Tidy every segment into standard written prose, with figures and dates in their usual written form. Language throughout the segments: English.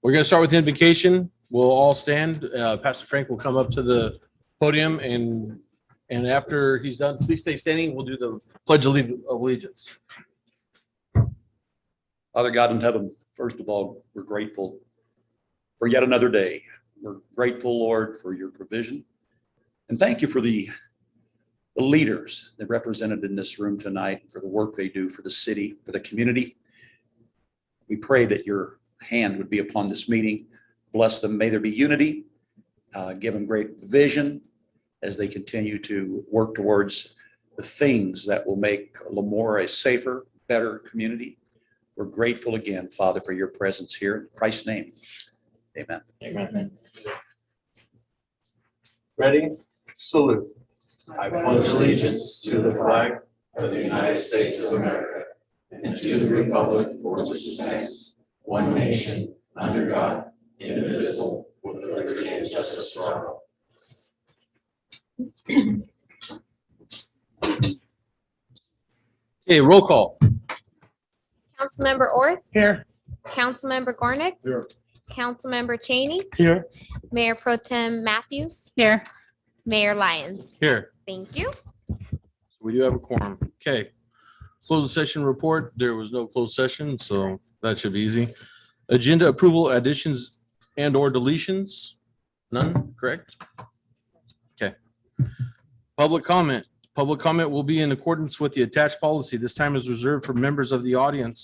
We're going to start with invocation. We'll all stand. Pastor Frank will come up to the podium, and after he's done, please stay standing. We'll do the Pledge of Allegiance. Father God in heaven, first of all, we're grateful for yet another day. We're grateful, Lord, for your provision. And thank you for the leaders that represented in this room tonight, for the work they do for the city, for the community. We pray that your hand would be upon this meeting. Bless them. May there be unity. Give them great vision as they continue to work towards the things that will make Lemoore a safer, better community. We're grateful again, Father, for your presence here. In Christ's name, amen. Amen. Ready? Salute. I pledge allegiance to the flag of the United States of America and to the republic for which it stands, one nation, under God, indivisible, with liberty and justice for all. Okay, roll call. Councilmember Orth, Here. Councilmember Gornick, Here. Councilmember Cheney, Here. Mayor Pro Tem Matthews, Here. Mayor Lyons. Here. Thank you. We do have a quorum. Okay. Closed session report. There was no closed session, so that should be easy. Agenda approval, additions and or deletions? None, correct? Okay. Public comment. Public comment will be in accordance with the attached policy. This time is reserved for members of the audience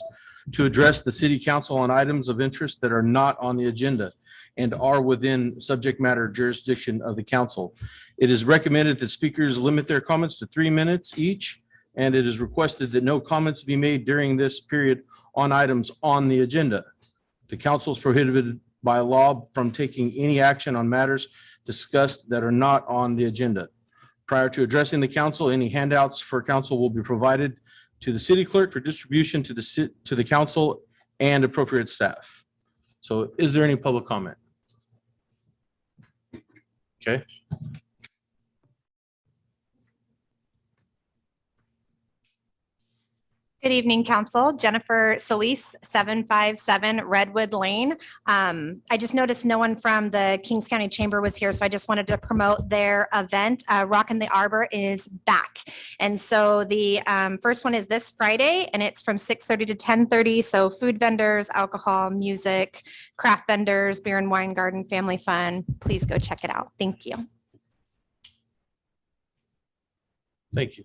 to address the city council on items of interest that are not on the agenda and are within subject matter jurisdiction of the council. It is recommended that speakers limit their comments to 3 minutes each, and it is requested that no comments be made during this period on items on the agenda. The council is prohibited by law from taking any action on matters discussed that are not on the agenda. Prior to addressing the council, any handouts for council will be provided to the city clerk for distribution to the council and appropriate staff. So is there any public comment? Okay. Good evening, Council. Jennifer Solis, 757 Redwood Lane. I just noticed no one from the Kings County Chamber was here, so I just wanted to promote their event. Rockin' the Arbor is back. And so the first one is this Friday, and it's from 6:30 to 10:30. So food vendors, alcohol, music, craft vendors, beer and wine garden, family fun. Please go check it out. Thank you. Thank you.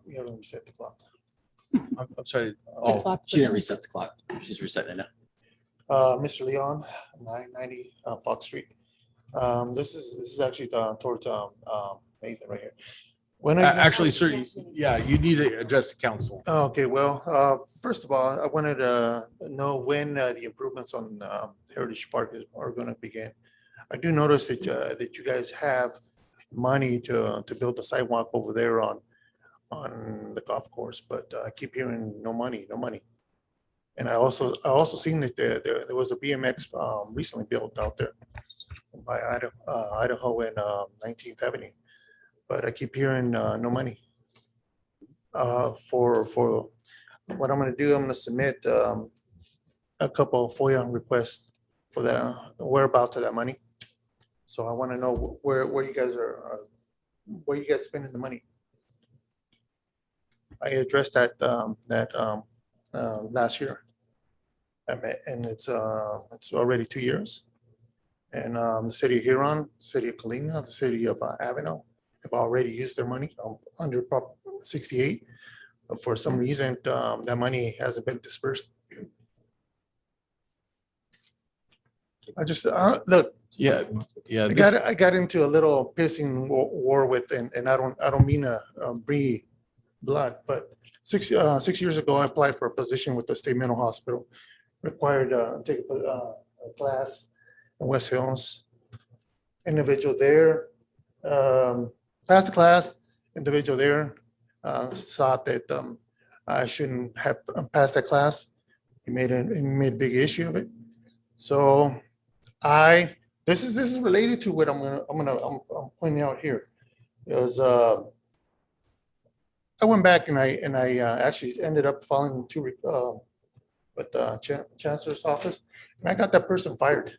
You haven't reset the clock. I'm sorry. Oh, She didn't reset the clock. She's resetting it now. Mr. Leon, 990 Fox Street. This is actually towards Nathan right here. When Actually, sir, yeah, you need to address the council. Okay, well, first of all, I wanted to know when the improvements on Heritage Park are going to begin. I do notice that you guys have money to build the sidewalk over there on the golf course, but I keep hearing no money. And I also seen that there was a BMX recently built out there by Idaho and 19th Avenue, but I keep hearing no money. For what I'm going to do, I'm going to submit a couple of FOIA requests for the whereabouts of that money. So I want to know where you guys are, where you guys spending the money. I addressed that last year, and it's already 2 years. And the city of Huron, city of Kalina, the city of Avenel have already used their money under Prop 68. But for some reason, that money hasn't been dispersed. I just look. Yeah. I got into a little pissing war with, and I don't mean to breathe blood, but six years ago, I applied for a position with the state mental hospital, required to take a class in West Hills. Individual there, passed the class, individual there thought that I shouldn't have passed that class. He made a big issue of it. So this is related to what I'm pointing out here. It was, I went back and I actually ended up filing with the chancellor's office, and I got that person fired.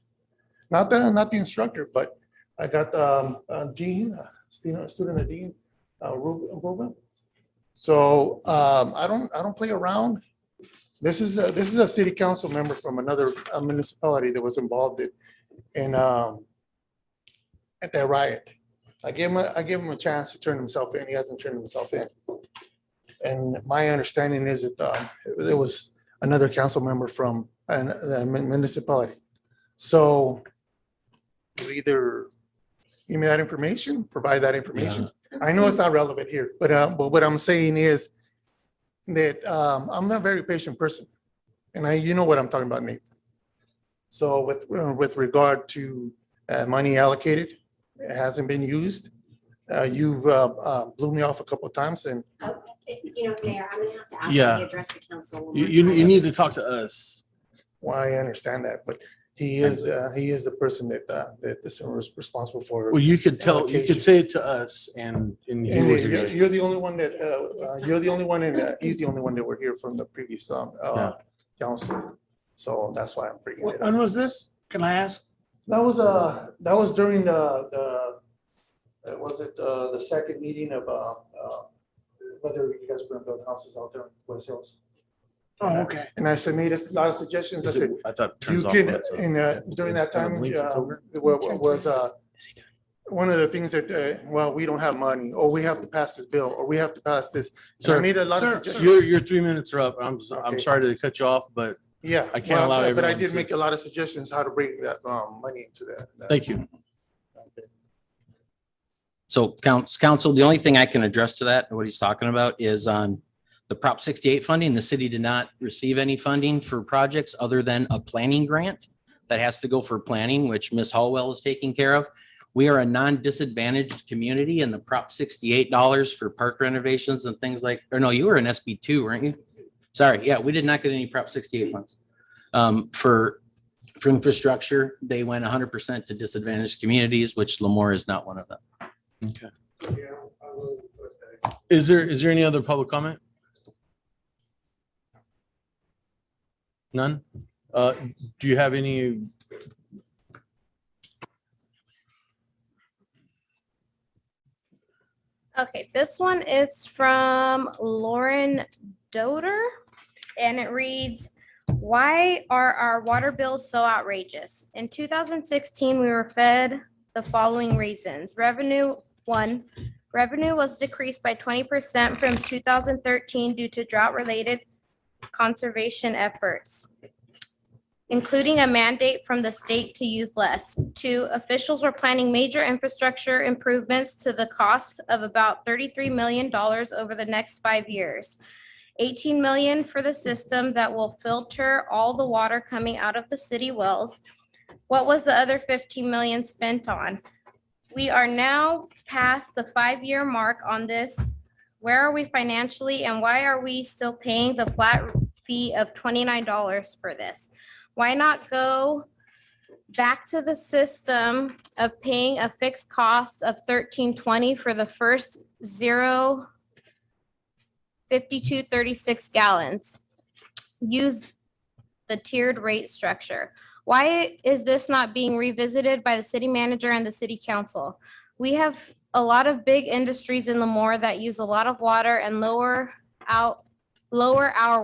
Not the instructor, but I got Dean, student Dean, Ruben. So I don't play around. This is a city council member from another municipality that was involved in at that riot. I gave him a chance to turn himself in. He hasn't turned himself in. And my understanding is that there was another council member from the municipality. So you either give me that information, provide that information. I know it's not relevant here, but what I'm saying is that I'm a very patient person, and you know what I'm talking about, Nate. So with regard to money allocated, it hasn't been used. You've blew me off a couple of times, and Mayor, I'm gonna have to ask Yeah. you to address the council. one You more time. need to talk to us. why I understand that, but he is the person that is responsible for. Well, you could Allocation. say it to us and he And was. you're the only one that, you're the only one, and he's the only one that were here from the previous council. So that's why I'm bringing it up. When was this? Can I ask? That was during the second meeting of, whether you guys were gonna build houses out there in West Hills. Oh, okay. And I made a lot of suggestions. I said, I thought it you turns off. can, when it's over. and during that Kind of time, blinks it's over. was one of the things that, well, we don't have money, or we have to pass this bill, or we have to pass this. And I Sir, made a lot of sir, suggestions. Your 3 minutes are up. I'm Okay. sorry to cut you off, but Yeah. I can't allow But I everyone did to- make a lot of suggestions how to bring that money into that. thank you. So council, the only thing I can address to that, what he's talking about is on the Prop 68 funding. The city did not receive any funding for projects other than a planning grant that has to go for planning, which Ms. Hallwell is taking care of. We are a non-disadvantaged community, and the Prop 68 dollars for park renovations and things like, or no, you were in SB 2, weren't you? Sorry, yeah, we did not get any Prop 68 funds. For infrastructure, they went 100% to disadvantaged communities, which Lemoore is not one of them. Okay. Is there any other public comment? None? Do you have any? Okay, this one is from Lauren Doder, and it reads, "Why are our water bills so outrageous? In 2016, we were fed the following reasons. Revenue was decreased by 20% from 2013 due to drought-related conservation efforts, including a mandate from the state to use less. 2, officials were planning major infrastructure improvements to the cost of about $33 million over the next 5 years. $18 million for the system that will filter all the water coming out of the city wells. What was the other $15 million spent on? We are now past the 5-year mark on this. Where are we financially, and why are we still paying the flat fee of $29 for this? Why not go back to the system of paying a fixed cost of $13.20 for the first 52.36 gallons? Use the tiered rate structure. Why is this not being revisited by the city manager and the city council? We have a lot of big industries in Lemoore that use a lot of water and lower our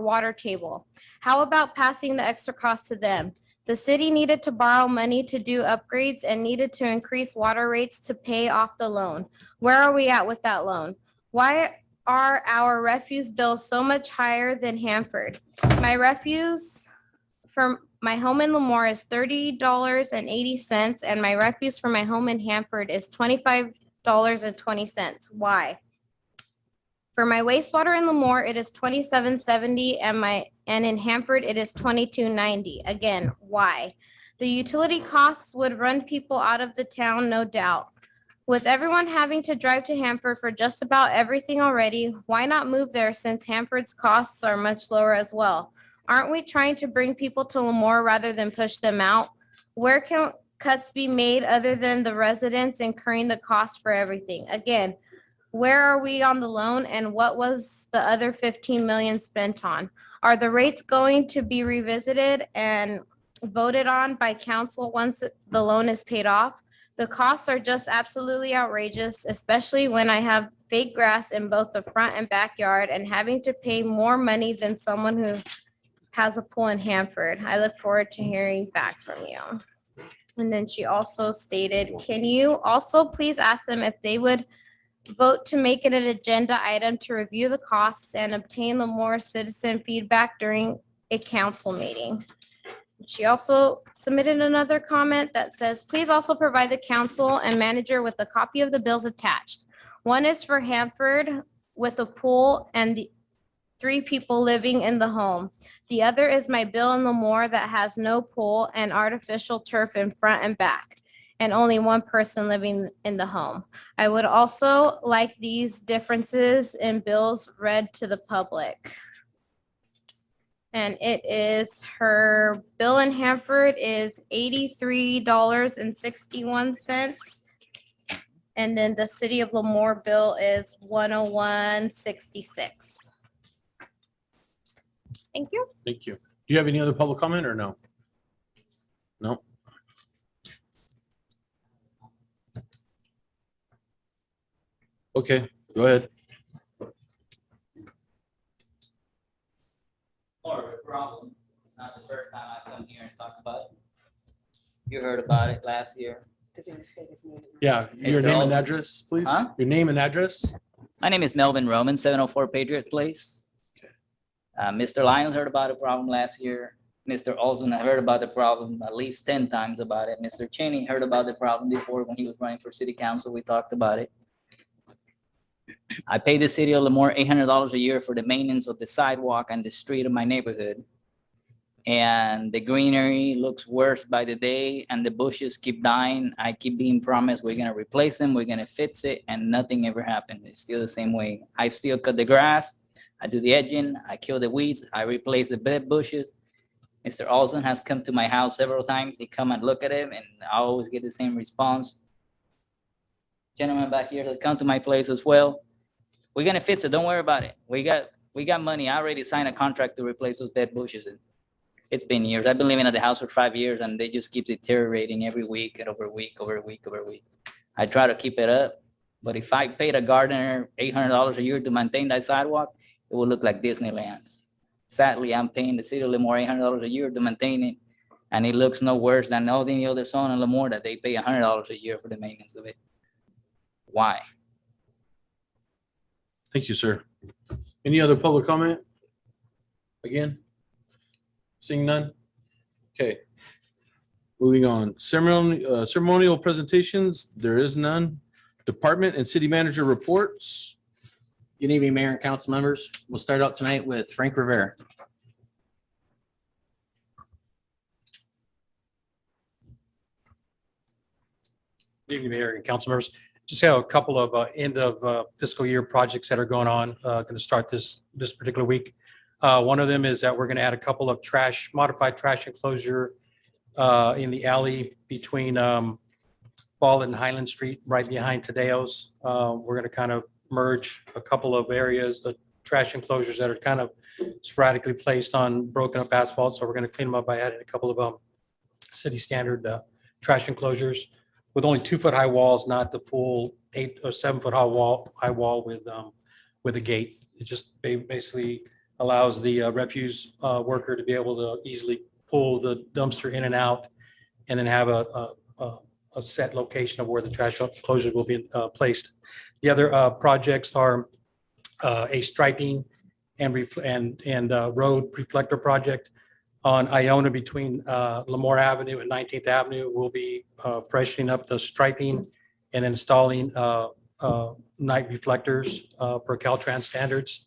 water table. How about passing the extra cost to them? The city needed to borrow money to do upgrades and needed to increase water rates to pay off the loan. Where are we at with that loan? Why are our refuse bills so much higher than Hanford? My refuse from my home in Lemoore is $30.80, and my refuse for my home in Hanford is $25.20. Why? For my wastewater in Lemoore, it is $27.70, and in Hanford, it is $22.90. Again, why? The utility costs would run people out of the town, no doubt. With everyone having to drive to Hanford for just about everything already, why not move there since Hanford's costs are much lower as well? Aren't we trying to bring people to Lemoore rather than push them out? Where can cuts be made other than the residents incurring the cost for everything? Again, Where are we on the loan and what was the other 15 million spent on? Are the rates going to be revisited and voted on by council once the loan is paid off? The costs are just absolutely outrageous, especially when I have fake grass in both the front and backyard and having to pay more money than someone who has a pool in Hanford. I look forward to hearing back from you. And then she also stated, can you also please ask them if they would vote to make it an agenda item to review the costs and obtain Lemoore citizen feedback during a council meeting? She also submitted another comment that says, please also provide the council and manager with a copy of the bills attached. One is for Hanford with a pool and the 3 people living in the home. The other is my bill in Lemoore that has no pool and artificial turf in front and back, and only 1 person living in the home. I would also like these differences in bills read to the public. And it is, her bill in Hanford is $83.61. And then the city of Lemoore bill is $101.66. Thank you. Thank you. Do you have any other public comment or no? No? Okay, go ahead. More of a problem. It's not the first time I've come here and talked about it. You heard about it last year. Yeah, your Mr. name and Olson. address, please. Huh? Your name and address? My name is Melvin Roman, 704 Patriot Place. Mr. Lyons heard about the problem last year. Mr. Olson heard about the problem at least 10 times about it. Mr. Cheney heard about the problem before when he was running for city council. We talked about it. I pay the city of Lemoore $800 a year for the maintenance of the sidewalk and the street of my neighborhood. And the greenery looks worse by the day and the bushes keep dying. I keep being promised we're gonna replace them, we're gonna fix it, and nothing ever happened. It's still the same way. I still cut the grass, I do the edging, I kill the weeds, I replace the bed bushes. Mr. Olson has come to my house several times. He come and look at him and I always get the same response. Gentlemen back here that come to my place as well. We're gonna fix it, don't worry about it. We got money. I already signed a contract to replace those dead bushes. It's been years. I've been living at the house for 5 years and they just keep deteriorating every week and over week. I try to keep it up, but if I paid a gardener $800 a year to maintain that sidewalk, it would look like Disneyland. Sadly, I'm paying the city of Lemoore $800 a year to maintain it, and it looks no worse than all the other zone in Lemoore that they pay $100 a year for the maintenance of it. Why? Thank you, sir. Any other public comment? Again? Seeing none? Okay. Moving on. Ceremonial presentations, there is none. Department and city manager reports. Good evening, Mayor and council members. We'll start out tonight with Frank Rivera. Good evening, Mayor and council members. Just have a couple of end of fiscal year projects that are going on, going to start this particular week. One of them is that we're going to add a couple of modified trash enclosure in the alley between Ball and Highland Street, right behind Tadeo's. We're going to kind of merge a couple of areas, the trash enclosures that are kind of sporadically placed on broken up asphalt. So we're going to clean them up by adding a couple of city standard trash enclosures with only 2-foot high walls, not the full 8 or 7-foot high wall with a gate. It just basically allows the refuse worker to be able to easily pull the dumpster in and out, and then have a set location of where the trash enclosures will be placed. The other projects are a striping and road reflector project on Iona between Lemoore Avenue and 19th Avenue. We'll be freshening up the striping and installing night reflectors per Caltrans standards.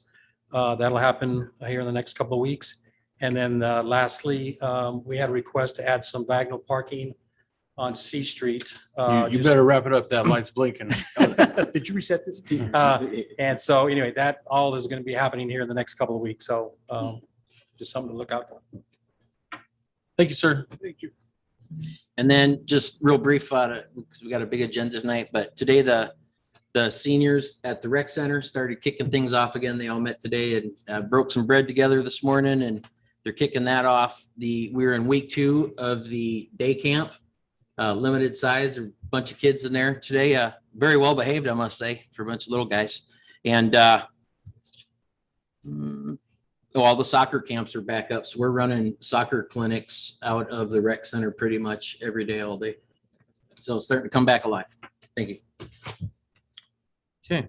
That'll happen here in the next couple of weeks. And then lastly, we had a request to add some diagonal parking on C Street. You better wrap it up. That light's blinking. Did you reset this? And so anyway, that all is going to be happening here in the next couple of weeks. So just something to look out for. Thank you, sir. Thank you. And then just real brief, because we got a big agenda tonight, but today the the seniors at the rec center started kicking things off again. They all met today and broke some bread together this morning, and they're kicking that off. We're in week 2 of the day camp, limited size, a bunch of kids in there today. Very well behaved, I must say, for a bunch of little guys. And all the soccer camps are back up. So we're running soccer clinics out of the rec center pretty much every day, all day. So it's starting to come back alive. Thank you. Okay.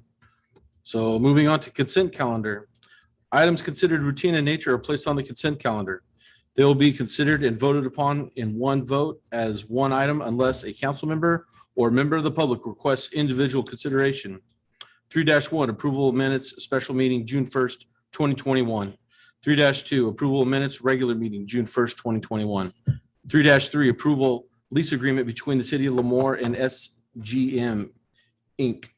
So moving on to consent calendar. Items considered routine in nature are placed on the consent calendar. They will be considered and voted upon in one vote as one item unless a council member or member of the public requests individual consideration. 3-1, approval of minutes, special meeting, June 1st, 2021. 3-2, approval of minutes, regular meeting, June 1st, 2021. 3-3, approval lease agreement between the city of Lemoore and SGM Inc.,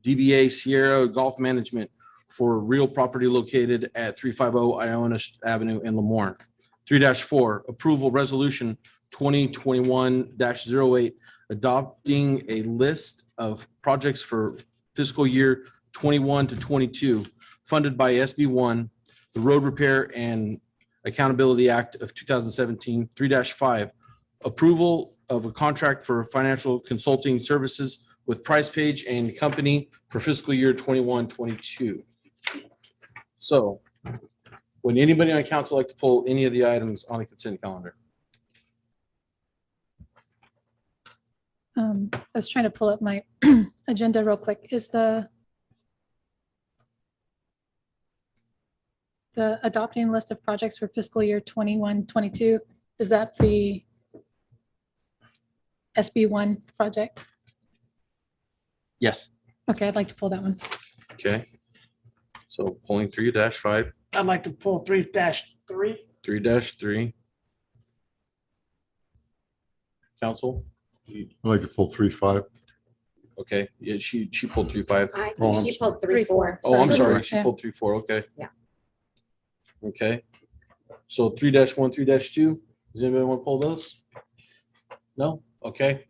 DBA Sierra Golf Management for real property located at 350 Iona Avenue in Lemoore. 3-4, approval resolution 2021-08, adopting a list of projects for fiscal year 21 to 22 funded by SB1, the Road Repair and Accountability Act of 2017. 3-5, approval of a contract for financial consulting services with Price Page and Company for fiscal year 21-22. So would anybody on council like to pull any of the items on the consent calendar? I was trying to pull up my agenda real quick. Is the adopting list of projects for fiscal year 21-22, is that the SB1 project? Yes. Okay, I'd like to pull that one. Okay. So pulling 3-5, I'd like to pull 3-3. 3-3. Council? I'd like to pull 3-5. Okay, yeah, she pulled 3-5. I Oh, think I'm she pulled 3-4. Oh, I'm sorry. Yeah. She pulled 3-4. Okay. Yeah. Okay. So 3-1, 3-2. Does anybody want to pull those? No? Okay.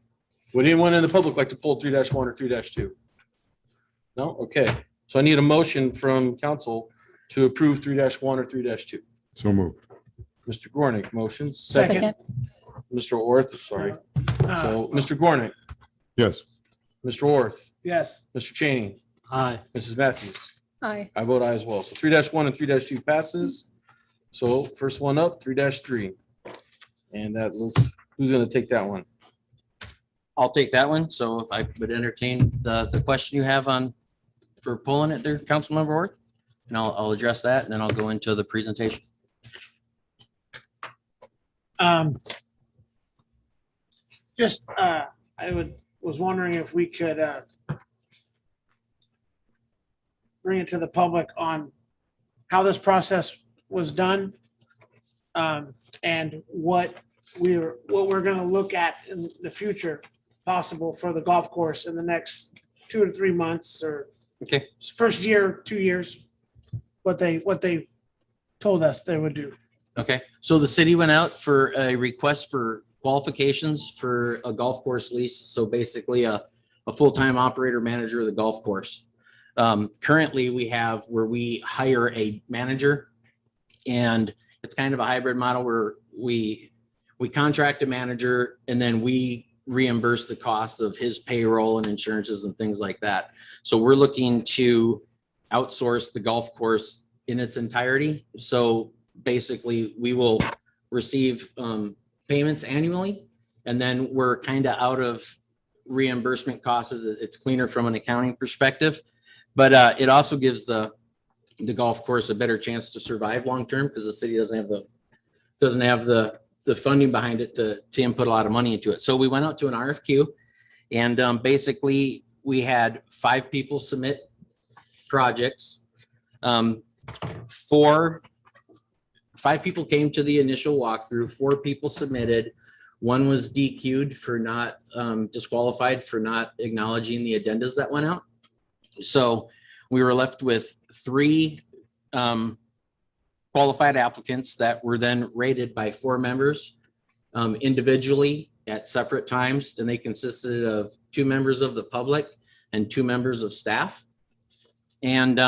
Would anyone in the public like to pull 3-1 or 3-2? No? Okay. So I need a motion from council to approve 3-1 or 3-2. So moved. Mr. Gornick, motions. Second. Mr. Orth, sorry. So Mr. Gornick, Yes. Mr. Orth, Yes. Mr. Cheney, Aye. Mrs. Matthews. Aye. I vote aye as well. So 3-1 and 3-2 passes. So first one up, 3-3. And that looks, who's going to take that one? I'll take that one. So if I would entertain the question you have for pulling it there, Councilmember Orth, and I'll address that, and then I'll go into the presentation. Just, was wondering if we could bring it to the public on how this process was done, and what we're going to look at in the future possible for the golf course in the next 2 to 3 months, or Okay. first year, 2 years, what they told us they would do. Okay. So the city went out for a request for qualifications for a golf course lease. So basically a full-time operator manager of the golf course. Currently we have where we hire a manager, and it's kind of a hybrid model where we contract a manager and then we reimburse the costs of his payroll and insurances and things like that. So we're looking to outsource the golf course in its entirety. So basically we will receive payments annually, and then we're kind of out of reimbursement costs. It's cleaner from an accounting perspective, but it also gives the golf course a better chance to survive long-term, because the city doesn't have the funding behind it to input a lot of money into it. So we went out to an RFQ, and basically we had 5 people submit projects. 5 people came to the initial walkthrough, 4 people submitted. 1 was DQ'd for not, disqualified for not acknowledging the addendas that went out. So we were left with 3 qualified applicants that were then rated by 4 members individually at separate times, and they consisted of 2 members of the public and 2 members of staff. And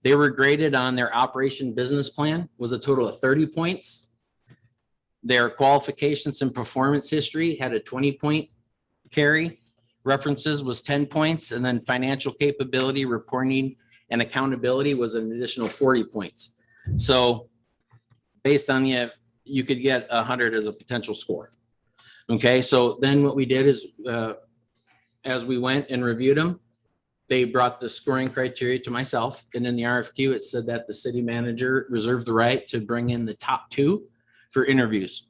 they were graded on their operation business plan, was a total of 30 points. Their qualifications and performance history had a 20-point carry. References was 10 points, and then financial capability, reporting, and accountability was an additional 40 points. So based on you could get 100 as a potential score. Okay, so then what we did is as we went and reviewed them, they brought the scoring criteria to myself, and in the RFQ, it said that the city manager reserved the right to bring in the top 2 for interviews.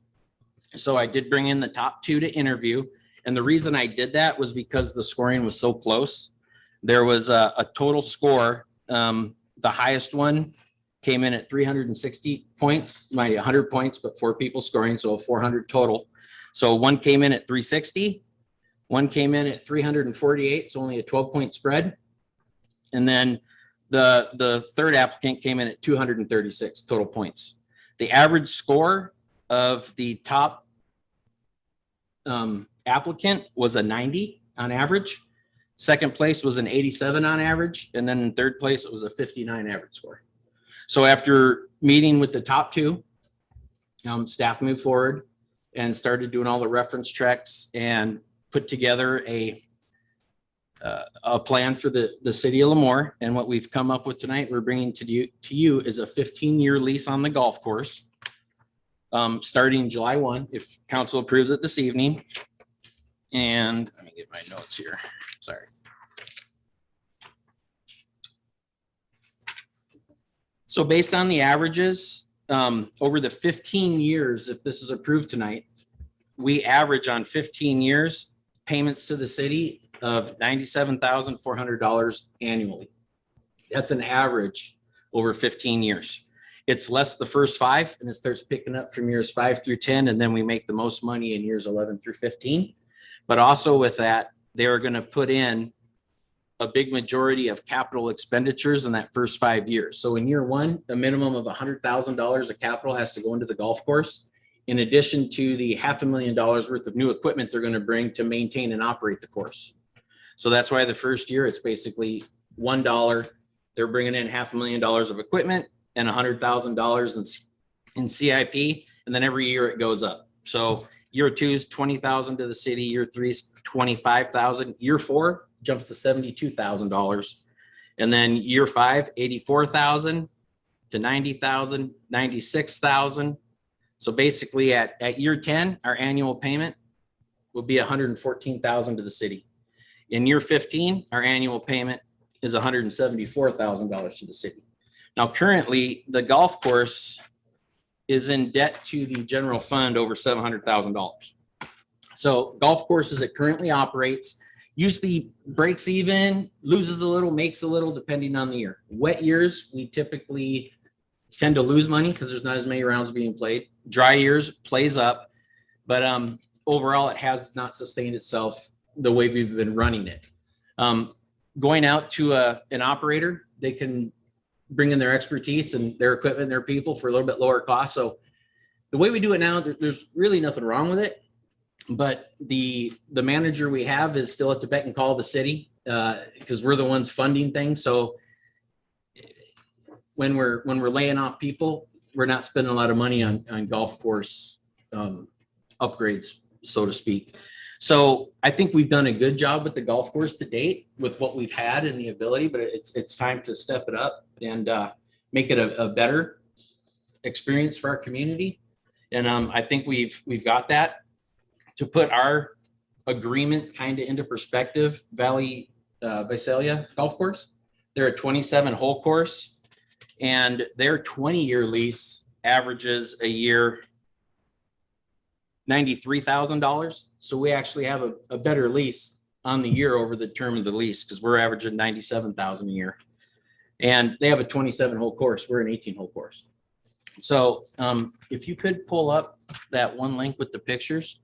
So I did bring in the top 2 to interview. And the reason I did that was because the scoring was so close. There was a total score. The highest one came in at 360 points, 100 points, but 4 people scoring, so 400 total. So one came in at 360, one came in at 348, so only a 12-point spread. And then the third applicant came in at 236 total points. The average score of the top applicant was a 90 on average. Second place was an 87 on average. And then in third place, it was a 59 average score. So after meeting with the top 2, staff moved forward and started doing all the reference checks and put together a plan for the city of Lemoore. And what we've come up with tonight, we're bringing to you is a 15-year lease on the golf course, starting July 1, if council approves it this evening. And let me get my notes here. Sorry. So based on the averages, over the 15 years, if this is approved tonight, we average on 15 years payments to the city of $97,400 annually. That's an average over 15 years. It's less the first 5, and it starts picking up from years 5 through 10, and then we make the most money in years 11 through 15. But also with that, they're going to put in a big majority of capital expenditures in that first 5 years. So in year 1, a minimum of $100,000 of capital has to go into the golf course, in addition to the $500,000 worth of new equipment they're going to bring to maintain and operate the course. So that's why the first year it's basically $1. They're bringing in $500,000 of equipment and $100,000 in CIP, and then every year it goes up. So year 2 is $20,000 to the city. Year 3 is $25,000. Year 4 jumps to $72,000, and then year 5, $84,000 to $90,000, $96,000. So basically at year 10, our annual payment will be $114,000 to the city. In year 15, our annual payment is $174,000 to the city. Now, currently, the golf course is in debt to the general fund over $700,000. So golf course as it currently operates usually breaks even, loses a little, makes a little, depending on the year. Wet years, we typically tend to lose money because there's not as many rounds being played. Dry years plays up, but overall it has not sustained itself the way we've been running it. Going out to an operator, they can bring in their expertise and their equipment and their people for a little bit lower cost. So the way we do it now, there's really nothing wrong with it, but the manager we have is still at the beck and call of the city because we're the ones funding things. So when we're laying off people, we're not spending a lot of money on golf course upgrades, so to speak. So I think we've done a good job with the golf course to date with what we've had and the ability, but it's time to step it up and make it a better experience for our community. And I think we've got that. To put our agreement kind of into perspective, Valley Visalia Golf Course, they're a 27-hole course, and their 20-year lease averages a year $93,000. So we actually have a better lease on the year over the term of the lease because we're averaging $97,000 a year. And they have a 27-hole course. We're an 18-hole course. So if you could pull up that one link with the pictures,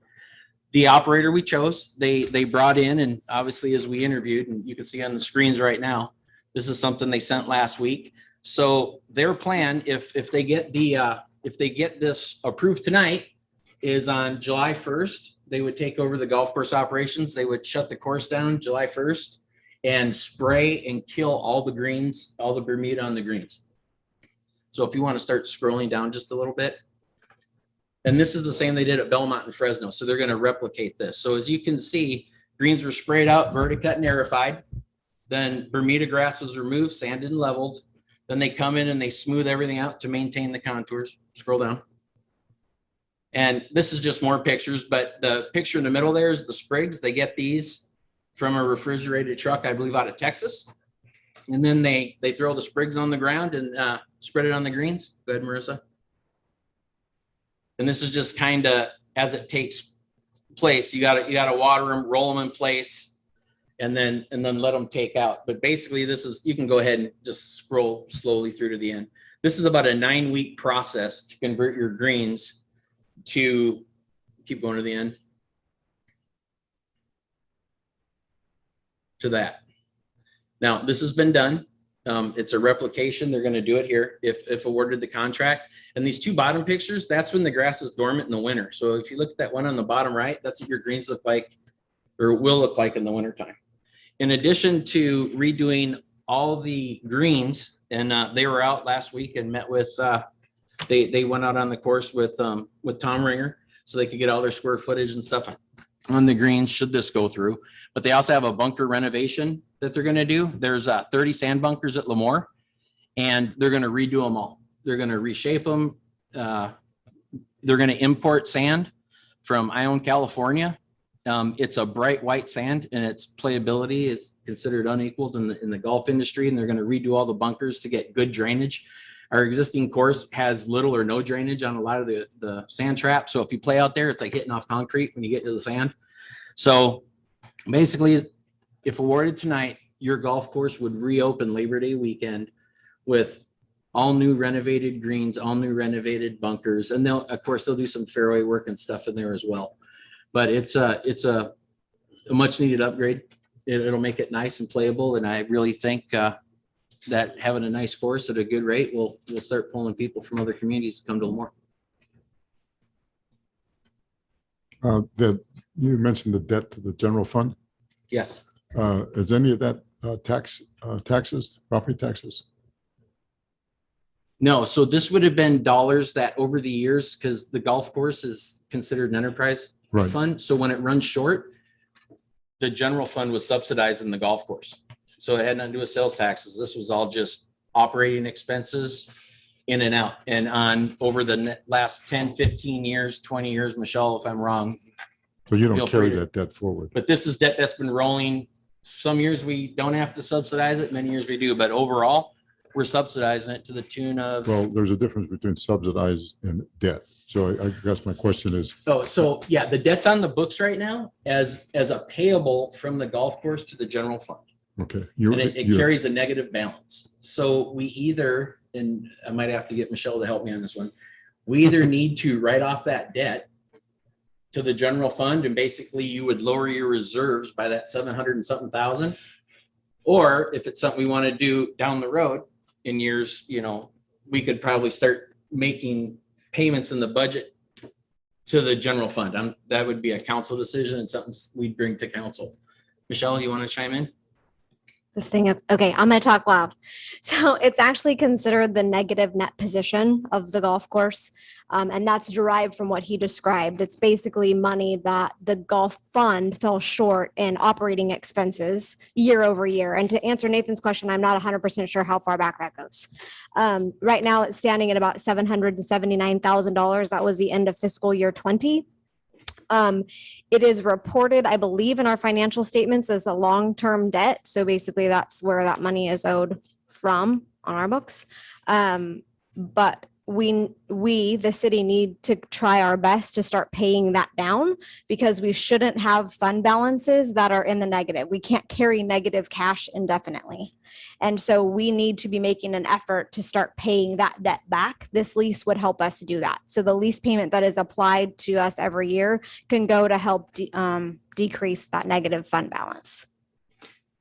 the operator we chose, they brought in, and obviously as we interviewed, and you can see on the screens right now, this is something they sent last week. So their plan, if they get this approved tonight, is on July 1st, they would take over the golf course operations. They would shut the course down July 1st, and spray and kill all the greens, all the Bermuda on the greens. So if you want to start scrolling down just a little bit. And this is the same they did at Belmont and Fresno. So they're going to replicate this. So as you can see, greens were sprayed out, verticut and aerified. Then Bermuda grass was removed, sanded and leveled. Then they come in and they smooth everything out to maintain the contours. Scroll down. And this is just more pictures, but the picture in the middle there is the sprigs. They get these from a refrigerated truck, I believe out of Texas. And then they throw the sprigs on the ground and spread it on the greens. Go ahead, Marissa. And this is just kind of as it takes place. You gotta water them, roll them in place, and then let them take out. But basically, this is, you can go ahead and just scroll slowly through to the end. This is about a 9-week process to convert your greens to, keep going to the end, to that. Now, this has been done. It's a replication. They're going to do it here if awarded the contract. And these two bottom pictures, that's when the grass is dormant in the winter. So if you look at that one on the bottom right, that's what your greens look like, or will look like in the wintertime. In addition to redoing all the greens, and they were out last week and met with, they went out on the course with Tom Ringer so they could get all their square footage and stuff on the greens should this go through. But they also have a bunker renovation that they're going to do. There's 30 sand bunkers at Lemoore, and they're going to redo them all. They're going to reshape them. They're going to import sand from Ione, California. It's a bright white sand, and its playability is considered unequaled in the golf industry, and they're going to redo all the bunkers to get good drainage. Our existing course has little or no drainage on a lot of the sand traps. So if you play out there, it's like hitting off concrete when you get to the sand. So basically, if awarded tonight, your golf course would reopen Labor Day weekend with all new renovated greens, all new renovated bunkers. And of course, they'll do some fairway work and stuff in there as well. But it's a much needed upgrade. It'll make it nice and playable. And I really think that having a nice course at a good rate will start pulling people from other communities to come to Lemoore. You mentioned the debt to the general fund. Yes. Is any of that taxes, property taxes? No, so this would have been dollars that over the years, because the golf course is considered an enterprise Right. fund. So when it runs short, the general fund was subsidizing the golf course. So it had nothing to do with sales taxes. This was all just operating expenses in and out. And on over the last 10, 15 years, 20 years, Michelle, if I'm wrong. So you Feel don't free carry to- that debt forward. But this is debt that's been rolling. Some years we don't have to subsidize it, many years we do, but overall, we're subsidizing it to the tune of. Well, there's a difference between subsidized and debt. So I guess my question is, Oh, so yeah, the debt's on the books right now as a payable from the golf course to the general fund. okay. And it carries a negative balance. So we either, and I might have to get Michelle to help me on this one. We either need to write off that debt to the general fund, and basically you would lower your reserves by that 700 and something thousand. Or if it's something we want to do down the road in years, we could probably start making payments in the budget to the general fund. That would be a council decision and something we'd bring to council. Michelle, you want to chime in? This thing is, okay, I'm gonna talk loud. So it's actually considered the negative net position of the golf course. And that's derived from what he described. It's basically money that the golf fund fell short in operating expenses year over year. And to answer Nathan's question, I'm not 100% sure how far back that goes. Right now, it's standing at about $779,000. That was the end of fiscal year 20. It is reported, I believe, in our financial statements as a long-term debt. So basically that's where that money is owed from on our books. But we, the city, need to try our best to start paying that down, because we shouldn't have fund balances that are in the negative. We can't carry negative cash indefinitely. And so we need to be making an effort to start paying that debt back. This lease would help us to do that. So the lease payment that is applied to us every year can go to help decrease that negative fund balance.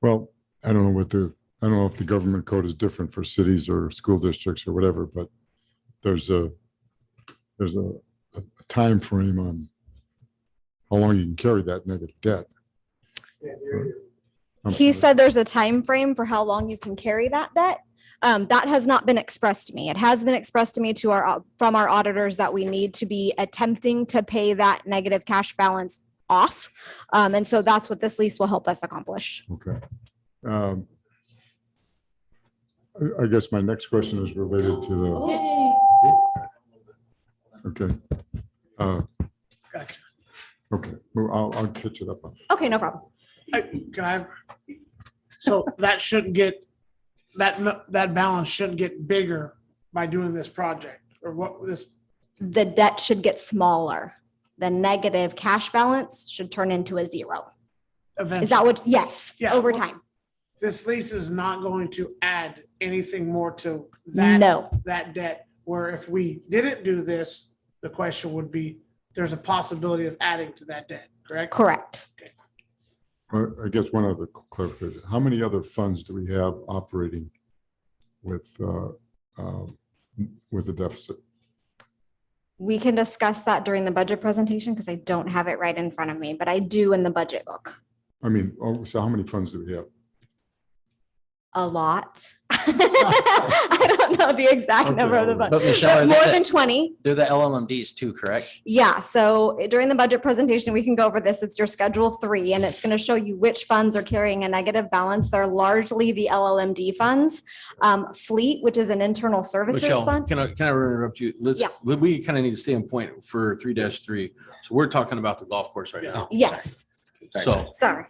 well, I don't know if the government code is different for cities or school districts or whatever, but there's a time frame on how long you can carry that negative debt. I'm He sorry. said there's a time frame for how long you can carry that debt. That has not been expressed to me. It has been expressed to me from our auditors that we need to be attempting to pay that negative cash balance off. And so that's what this lease will help us accomplish. Okay. Um, I guess my next question is related to the, okay. Gotcha. Okay, well, I'll catch it up. Okay, no problem. Can I? So that shouldn't get, that balance shouldn't get bigger by doing this project or what this, The debt should get smaller. The negative cash balance should turn into a zero. eventually. Is that what? Yes, Yeah, over well, time. This lease is not going to add anything more to that. No. That debt, where if we didn't do this, the question would be, there's a possibility of adding to that debt, correct? Correct. I guess one other clarification. How many other funds do we have operating with the deficit? We can discuss that during the budget presentation because I don't have it right in front of me, but I do in the budget book. I mean, so how many funds do we have? A lot. I don't know the exact Okay, number of the, all right. but But Michelle, are more they than the- 20. they're the LLMDs too, correct? Yeah, so during the budget presentation, we can go over this. It's your Schedule 3, and it's going to show you which funds are carrying a negative balance. They're largely the LLMD funds. Fleet, which is an internal services Michelle, fund. can I interrupt you? Yeah. We kind of need to stay on point for 3-3. So we're talking about the golf course right now. Yes, So sorry.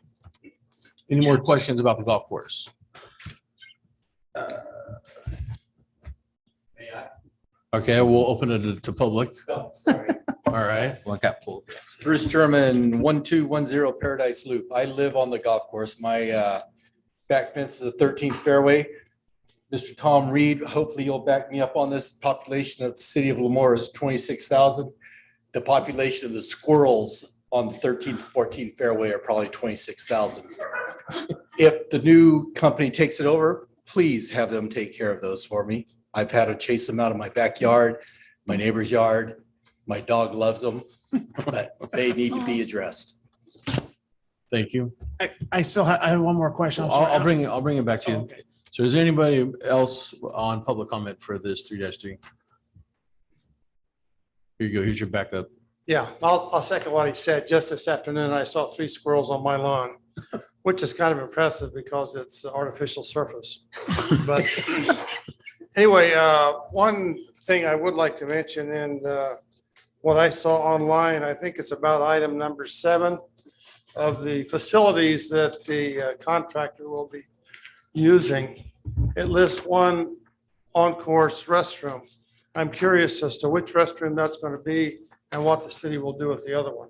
any more questions about the golf course? Okay, we'll open it to public. All right. One got pulled. Bruce German, 1210 Paradise Loop. I live on the golf course. My back fence is the 13th fairway. Mr. Tom Reed, hopefully you'll back me up on this. Population of the city of Lemoore is 26,000. The population of the squirrels on the 13th, 14th fairway are probably 26,000. If the new company takes it over, please have them take care of those for me. I've had to chase them out of my backyard, my neighbor's yard. My dog loves them, but they need to be addressed. Thank you. I still have, I have one more question. I'm sorry. I'll bring it back to you. Okay. So is there anybody else on public comment for this 3-3? Here you go. Here's your backup. Yeah, I'll second what he said. Just this afternoon, I saw 3 squirrels on my lawn, which is kind of impressive because it's artificial surface. But anyway, one thing I would like to mention and what I saw online, I think it's about item number 7 of the facilities that the contractor will be using. It lists one on-course restroom. I'm curious as to which restroom that's going to be and what the city will do with the other one.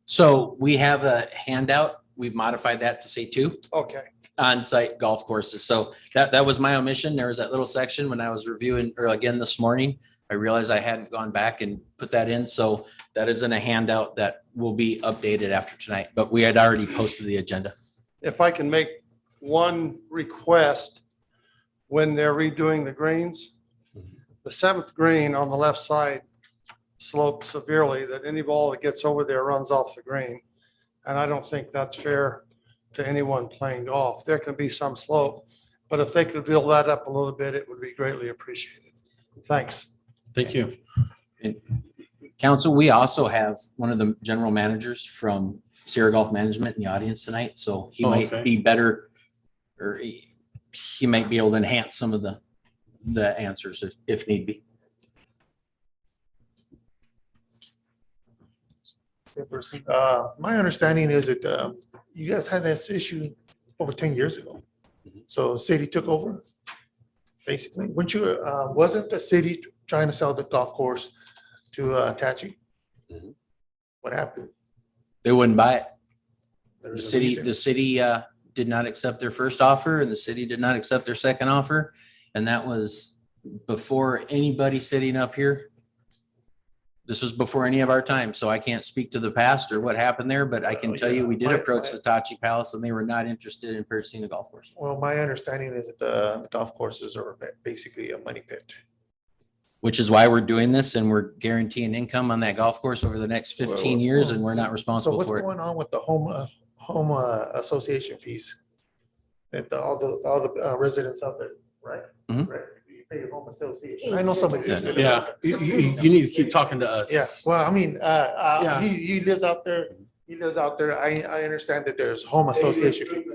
So we have a handout. We've modified that to say 2 Okay. on-site golf courses. So that was my omission. There was that little section when I was reviewing, or again this morning, I realized I hadn't gone back and put that in. So that is in a handout that will be updated after tonight, but we had already posted the agenda. If I can make one request, when they're redoing the greens, the 7th green on the left side slopes severely, that any ball that gets over there runs off the green. And I don't think that's fair to anyone playing golf. There can be some slope, but if they could build that up a little bit, it would be greatly appreciated. Thanks. Thank you. Council, we also have one of the general managers from Sierra Golf Management in the audience tonight, so he Oh, might okay. be better, or he might be able to enhance some of the answers if need be. My understanding is that you guys had this issue over 10 years ago. So city took over, basically. Weren't you, wasn't the city trying to sell the golf course to Tachi? Mhm. What happened? They wouldn't buy it. The There's a city, reason. the city did not accept their first offer, and the city did not accept their second offer. And that was before anybody sitting up here. This was before any of our time, so I can't speak to the past or what happened there, but I can Well, tell you, yeah, we did my- approach the Tachi Palace and they were not interested in purchasing the golf course. Well, my understanding is that the golf courses are basically a money pit. Which is why we're doing this, and we're guaranteeing income on that golf course over the next 15 years, and we're not So responsible what's for it. going on with the home association fees. That all the residents out there, right? Mhm. Right. You pay your home association. I know somebody. Yeah, you need to keep talking to us. Yeah, well, I mean, Yeah. he lives out there. He lives out there. I understand that there's home association fee.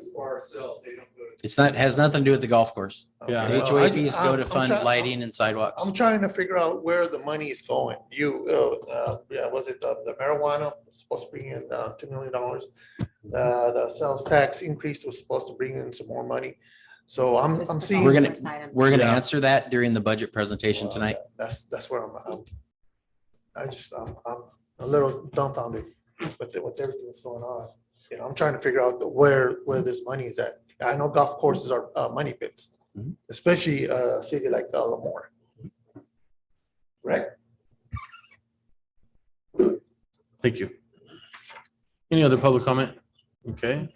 It's not, has nothing to do with the golf course. Yeah. The Well, HOA fees go to I'm fund try- lighting and sidewalks. I'm trying to figure out where the money is going. Was it the marijuana was supposed to bring in $2 million? The sales tax increase was supposed to bring in some more money. So I'm seeing. We're gonna, we're gonna Yeah. answer that during the budget presentation tonight. That's where I'm a little dumbfounded with everything that's going on. You know, I'm trying to figure out where this money is at. I know golf courses are money pits, Mhm. especially a city like Lemoore. Correct? Thank you. Any other public comment? Okay.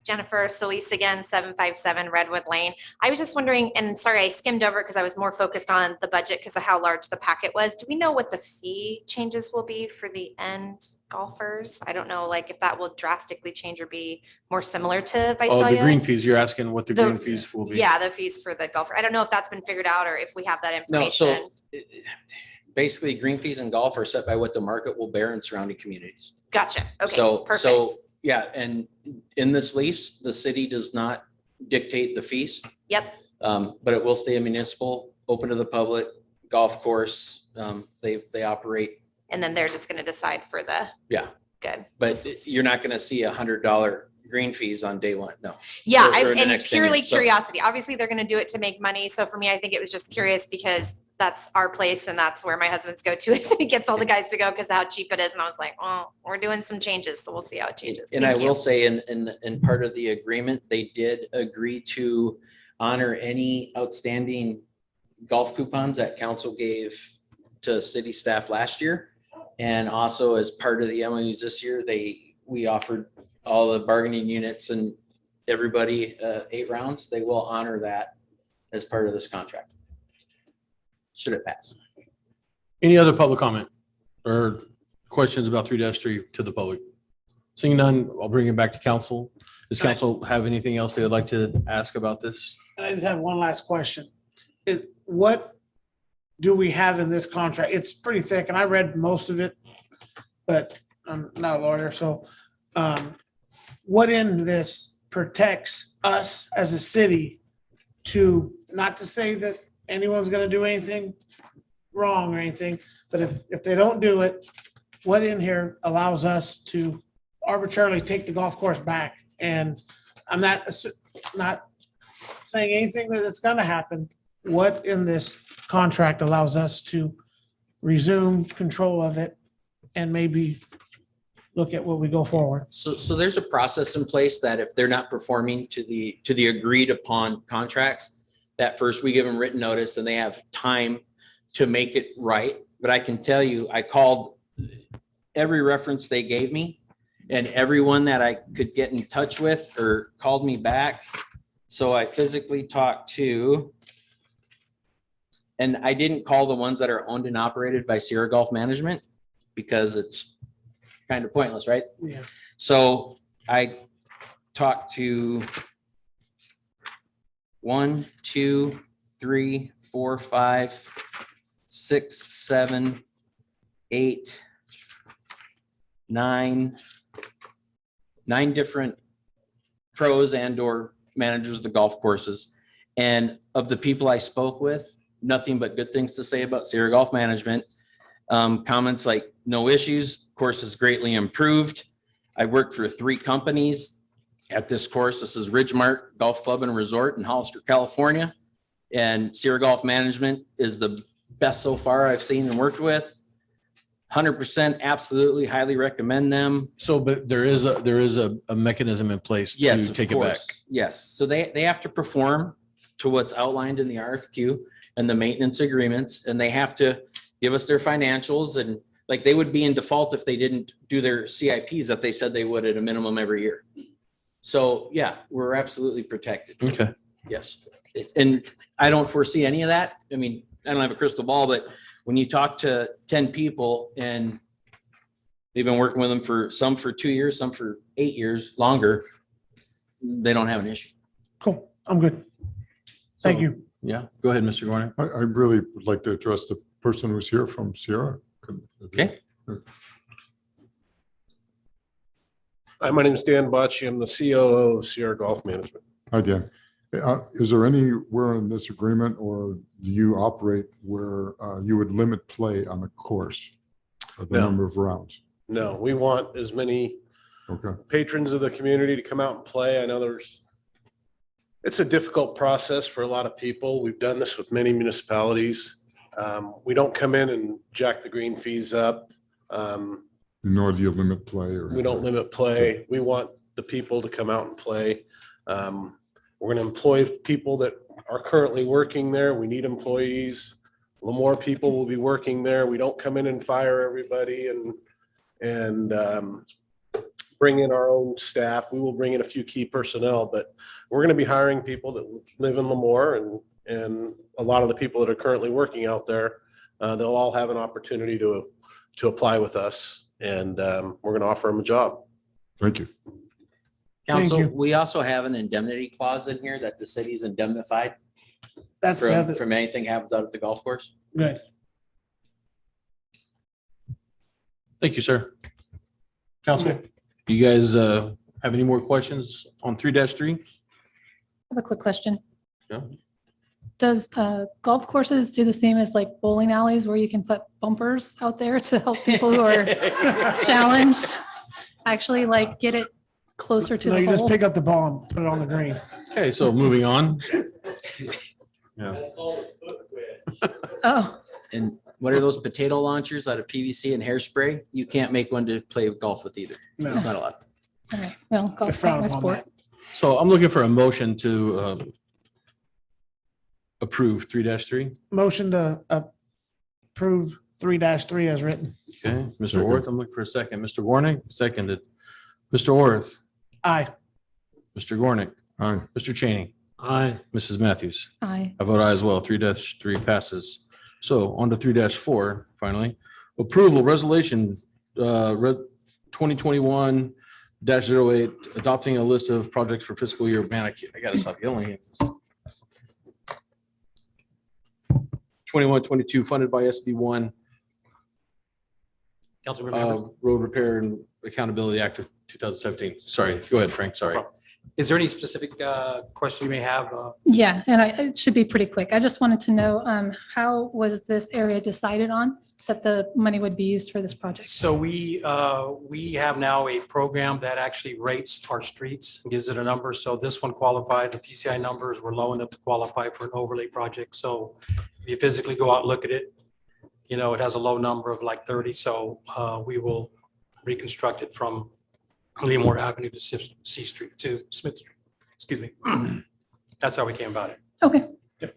Jennifer Solis again, 757 Redwood Lane. I was just wondering, and sorry, I skimmed over because I was more focused on the budget because of how large the packet was. Do we know what the fee changes will be for the end golfers? I don't know, like if that will drastically change or be more similar to Oh, the Visalia? green fees, you're asking what the The- green fees will be? Yeah, the fees for the golfer. I don't know if that's been figured out or if we have that No, information. so basically green fees and golf are set by what the market will bear in surrounding communities. Gotcha. Okay, So, perfect. yeah, and in this lease, the city does not dictate the fees. Yep, But it will stay a municipal, open to the public, golf course. They operate, and then they're just gonna decide for the. Yeah. Good. but Just- you're not gonna see $100 green fees on day one, no. Yeah, Those are in the and next 10 purely years, so- curiosity. Obviously, they're gonna do it to make money. So for me, I think it was just curious because that's our place and that's where my husband's go to. He gets all the guys to go because of how cheap it is. And I was like, oh, we're doing some changes, so we'll see how it changes. And I Thank you. will say, in part of the agreement, they did agree to honor any outstanding golf coupons that council gave to city staff last year. And also as part of the MOUs this year, we offered all the bargaining units and everybody 8 rounds. They will honor that as part of this contract. Should it pass? Any other public comment or questions about 3-3 to the public? Seeing none, I'll bring it back to council. Does council have anything else they would like to ask about this? And I just have one last question. What do we have in this contract? It's pretty thick and I read most of it, but I'm not a lawyer, so what in this protects us as a city to, not to say that anyone's gonna do anything wrong or anything, but if they don't do it, what in here allows us to arbitrarily take the golf course back? And I'm not saying anything that it's gonna happen. What in this contract allows us to resume control of it and maybe look at what we go forward? So there's a process in place that if they're not performing to the agreed upon contracts, that first we give them written notice and they have time to make it right. But I can tell you, I called every reference they gave me and everyone that I could get in touch with or called me back. So I physically talked to, and I didn't call the ones that are owned and operated by Sierra Golf Management because it's kind of pointless, right? Yeah. So I talked to 1, 2, 3, 4, 5, 6, 7, 8, 9 different pros and or managers of the golf courses. And of the people I spoke with, nothing but good things to say about Sierra Golf Management. Comments like no issues, course is greatly improved. I worked for 3 companies at this course. This is Ridgemart Golf Club and Resort in Hollister, California. And Sierra Golf Management is the best so far I've seen and worked with. 100% absolutely highly recommend them. So, but there is a mechanism in place Yes, to of take it back. course. Yes. So they have to perform to what's outlined in the RFQ and the maintenance agreements, and they have to give us their financials, and like they would be in default if they didn't do their CIPs that they said they would at a minimum every year. So yeah, we're absolutely protected. Okay. Yes. And I don't foresee any of that. I mean, I don't have a crystal ball, but when you talk to 10 people and they've been working with them for some for 2 years, some for 8 years, longer, they don't have an issue. Cool. I'm good. Thank So, you. Yeah, go ahead, Mr. Gornick. I really would like to address the person who's here from Sierra. Okay. Hi, my name is Dan Bocci. I'm the COO of Sierra Golf Management. Hi, Dan. Is there anywhere in this agreement or do you operate where you would limit play on the course? Or the No. number of rounds? No, we want as many Okay. patrons of the community to come out and play. I know it's a difficult process for a lot of people. We've done this with many municipalities. We don't come in and jack the green fees up. Nor do you limit play or? We don't limit play. We want the people to come out and play. We're going to employ people that are currently working there. We need employees. Lemoore people will be working there. We don't come in and fire everybody and bring in our own staff. We will bring in a few key personnel, but we're going to be hiring people that live in Lemoore and a lot of the people that are currently working out there. They'll all have an opportunity to apply with us, and we're going to offer them a job. Thank you. Council, you. we also have an indemnity clause in here that the city's indemnified That's the other, from anything happens out at the golf course. good. Thank you, sir. Council, you guys have any more questions on 3-3? I have a quick question. Yeah. Does golf courses do the same as like bowling alleys where you can put bumpers out there to help people who are challenged actually like get it closer to No, the you just hole? pick up the ball and put it on the green. Okay, so moving on. Yeah. Oh, And what are those potato launchers out of PVC and hairspray? You can't make one to play golf with either. No. It's not allowed. okay. Well, I golf's frown not my upon sport. that. So I'm looking for a motion to approve 3-3. Motion to approve 3-3 as written. Okay, Mr. Orth, I'm looking for a second. Mr. Gornick, seconded. Mr. Orth, Aye. Mr. Gornick, Aye. Mr. Cheney. Aye. Mrs. Matthews. Aye. I vote aye as well. 3-3 passes. So on to 3-4, finally. Approval resolution 2021-08, adopting a list of projects for fiscal year. Man, I gotta stop yelling. 21-22 funded by SB1, Councilmember members. Road Repair and Accountability Act of 2017. Sorry, go ahead, Frank. Sorry. Is there any specific question you may have? Yeah, and it should be pretty quick. I just wanted to know how was this area decided on that the money would be used for this project? So we have now a program that actually rates our streets and gives it a number. So this one qualified, the PCI numbers were low enough to qualify for an overlay project. So if you physically go out and look at it, you know, it has a low number of like 30. So we will reconstruct it from Lemoore Avenue to C Street to Smith Street. Excuse me. That's how we came about it. Okay. Yep.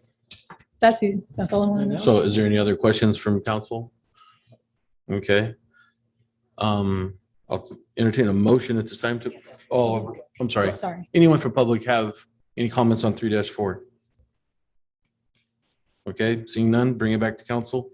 That's easy. That's all I want to know. So is there any other questions from council? Okay. I'll entertain a motion at this time to, I'm sorry. Sorry. Anyone from public have any comments on 3-4? Okay, seeing none, bring it back to council.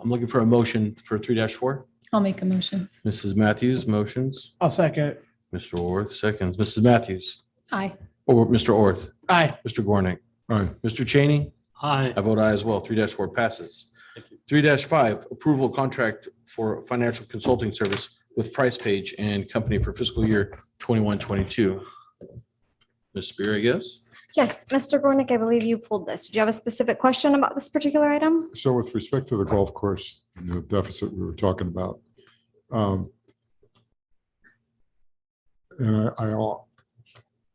I'm looking for a motion for 3-4. I'll make a motion. Mrs. Matthews, motions. I'll second it. Mr. Orth, seconds. Mrs. Matthews. Aye. Or Mr. Orth. Aye. Mr. Gornick. Aye. Mr. Cheney. Aye. I vote aye as well. 3-4 passes. 3-5, approval contract for financial consulting service with Price Page and Company for fiscal year 21-22. Ms. Spear, I guess? Yes, Mr. Gornick, I believe you pulled this. Do you have a specific question about this particular item? So with respect to the golf course, the deficit we were talking about, and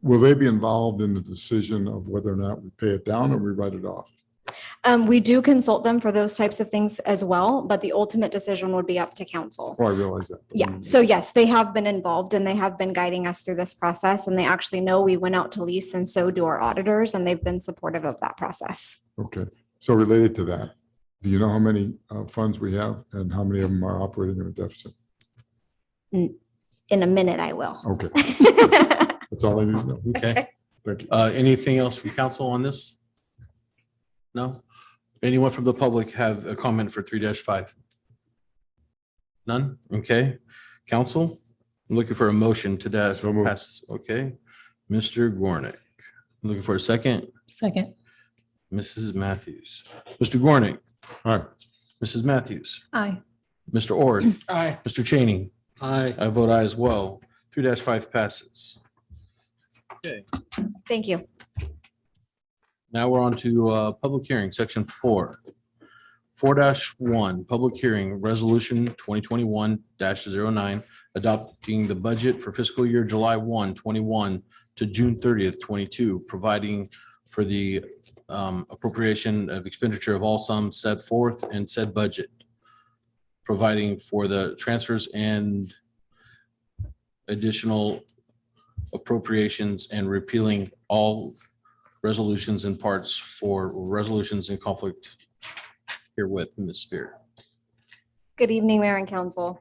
will they be involved in the decision of whether or not we pay it down or we write it off? We do consult them for those types of things as well, but the ultimate decision would be up to council. Oh, I realize that. Yeah, so yes, they have been involved and they have been guiding us through this process, and they actually know we went out to lease, and so do our auditors, and they've been supportive of that process. Okay, so related to that, do you know how many funds we have and how many of them are operating in a deficit? In a minute, I will. Okay, that's all I need to know. Okay. Thank you. Anything else from council on this? No? Anyone from the public have a comment for 3-5? None? Okay. Council, I'm looking for a motion to that So moved. pass. Okay. Mr. Gornick, looking for a second. Second. Mrs. Matthews. Mr. Gornick. All right. Mrs. Matthews. Aye. Mr. Ord. Aye. Mr. Cheney. Aye. I vote aye as well. 3-5 passes. Okay. Thank you. Now we're on to public hearing, section 4. 4-1, public hearing, resolution 2021-09, adopting the budget for fiscal year July 1, 21 to June 30th, 22, providing for the appropriation of expenditure of all sums set forth in said budget, providing for the transfers and additional appropriations, and repealing all resolutions and parts for resolutions in conflict herewith. Ms. Spear. Good evening, Mayor and Council.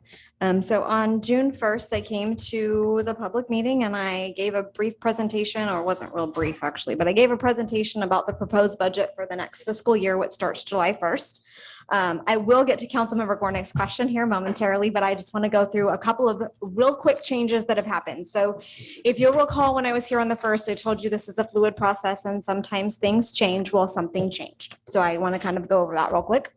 So on June 1st, I came to the public meeting and I gave a brief presentation, or it wasn't real brief actually, but I gave a presentation about the proposed budget for the next fiscal year, which starts July 1st. I will get to Councilmember Gornick's question here momentarily, but I just want to go through a couple of real quick changes that have happened. So if you'll recall, when I was here on the 1st, I told you this is a fluid process and sometimes things change. Well, something changed. So I want to kind of go over that real quick.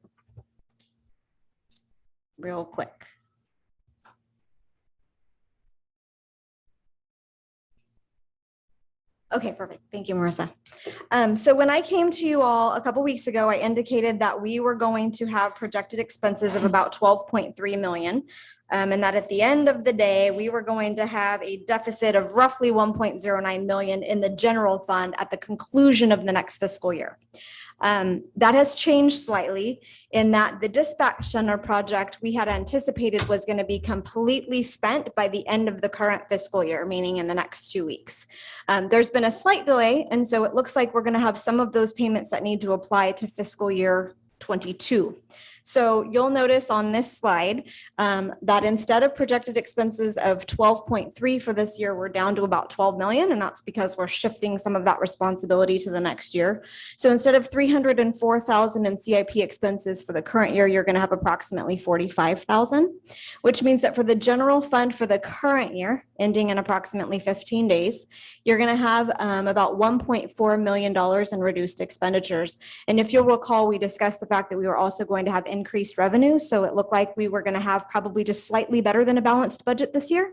Okay, perfect. Thank you, Marissa. So when I came to you all a couple weeks ago, I indicated that we were going to have projected expenses of about 12.3 million. And that at the end of the day, we were going to have a deficit of roughly 1.09 million in the general fund at the conclusion of the next fiscal year. That has changed slightly in that the dispatch center project we had anticipated was going to be completely spent by the end of the current fiscal year, meaning in the next 2 weeks. There's been a slight delay, and so it looks like we're going to have some of those payments that need to apply to fiscal year 22. So you'll notice on this slide that instead of projected expenses of 12.3 for this year, we're down to about 12 million. And that's because we're shifting some of that responsibility to the next year. So instead of 304,000 in CIP expenses for the current year, you're going to have approximately 45,000, which means that for the general fund for the current year, ending in approximately 15 days, you're going to have about $1.4 million in reduced expenditures. And if you'll recall, we discussed the fact that we were also going to have increased revenue. So it looked like we were going to have probably just slightly better than a balanced budget this year.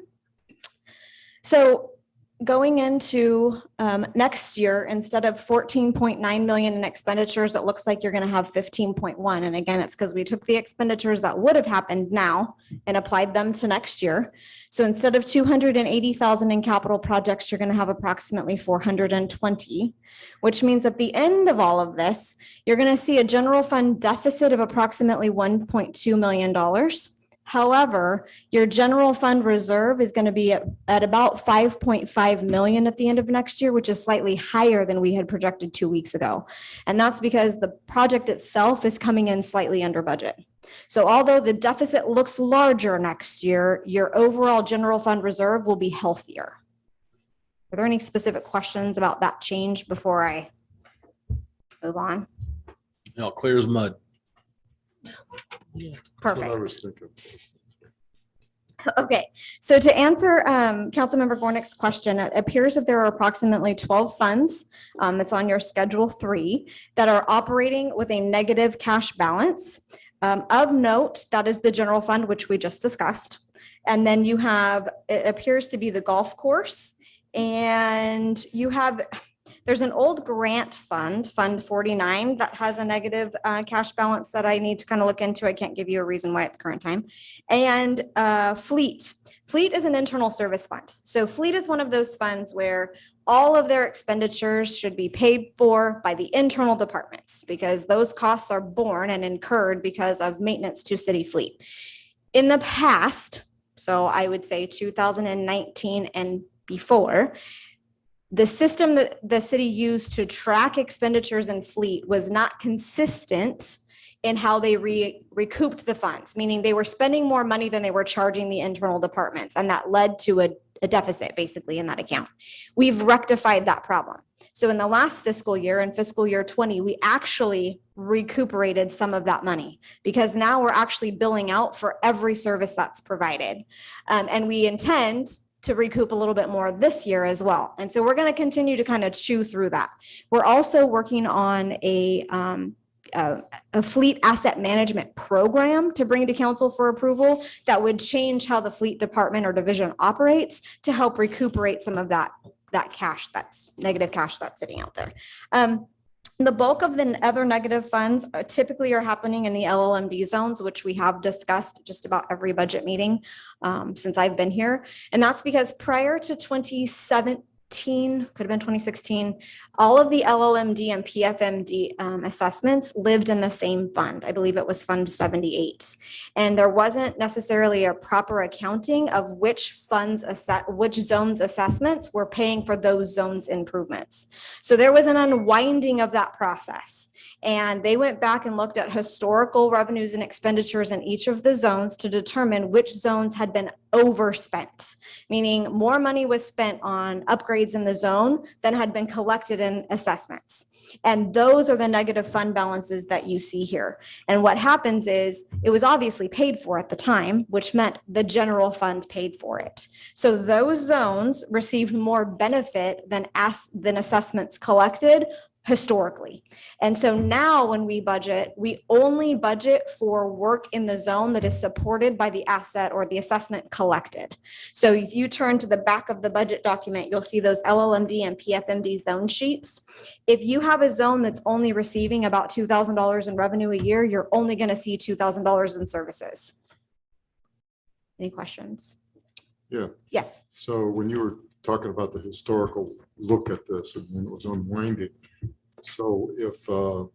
So going into next year, instead of 14.9 million in expenditures, it looks like you're going to have 15.1. And again, it's because we took the expenditures that would have happened now and applied them to next year. So instead of 280,000 in capital projects, you're going to have approximately 420, which means at the end of all of this, you're going to see a general fund deficit of approximately $1.2 million. However, your general fund reserve is going to be at about 5.5 million at the end of next year, which is slightly higher than we had projected 2 weeks ago. And that's because the project itself is coming in slightly under budget. So although the deficit looks larger next year, your overall general fund reserve will be healthier. Are there any specific questions about that change before I move on? No, clear as mud. Perfect. Okay, so to answer Councilmember Gornick's question, it appears that there are approximately 12 funds, it's on your Schedule 3, that are operating with a negative cash balance. Of note, that is the general fund, which we just discussed. And then you have, it appears to be the golf course, and you have, there's an old grant fund, Fund 49, that has a negative cash balance that I need to kind of look into. I can't give you a reason why at the current time. And Fleet. Fleet is an internal service fund. So Fleet is one of those funds where all of their expenditures should be paid for by the internal departments because those costs are borne and incurred because of maintenance to city fleet. In the past, so I would say 2019 and before, the system that the city used to track expenditures in fleet was not consistent in how they recouped the funds, meaning they were spending more money than they were charging the internal departments. And that led to a deficit basically in that account. We've rectified that problem. So in the last fiscal year, in fiscal year 20, we actually recuperated some of that money because now we're actually billing out for every service that's provided. And we intend to recoup a little bit more this year as well. And so we're going to continue to kind of chew through that. We're also working on a fleet asset management program to bring to council for approval that would change how the fleet department or division operates to help recuperate some of that cash, that's negative cash that's sitting out there. The bulk of the other negative funds typically are happening in the LLMD zones, which we have discussed just about every budget meeting since I've been here. And that's because prior to 2017, could have been 2016, all of the LLMD and PFMD assessments lived in the same fund. I believe it was Fund 78. And there wasn't necessarily a proper accounting of which zones assessments were paying for those zones improvements. So there was an unwinding of that process. And they went back and looked at historical revenues and expenditures in each of the zones to determine which zones had been overspent, meaning more money was spent on upgrades in the zone than had been collected in assessments. And those are the negative fund balances that you see here. And what happens is it was obviously paid for at the time, which meant the general fund paid for it. So those zones received more benefit than assessments collected historically. And so now when we budget, we only budget for work in the zone that is supported by the asset or the assessment collected. So if you turn to the back of the budget document, you'll see those LLMD and PFMD zone sheets. If you have a zone that's only receiving about $2,000 in revenue a year, you're only going to see $2,000 in services. Any questions? Yeah. Yes. So when you were talking about the historical look at this and when it was unwinding, so if I'm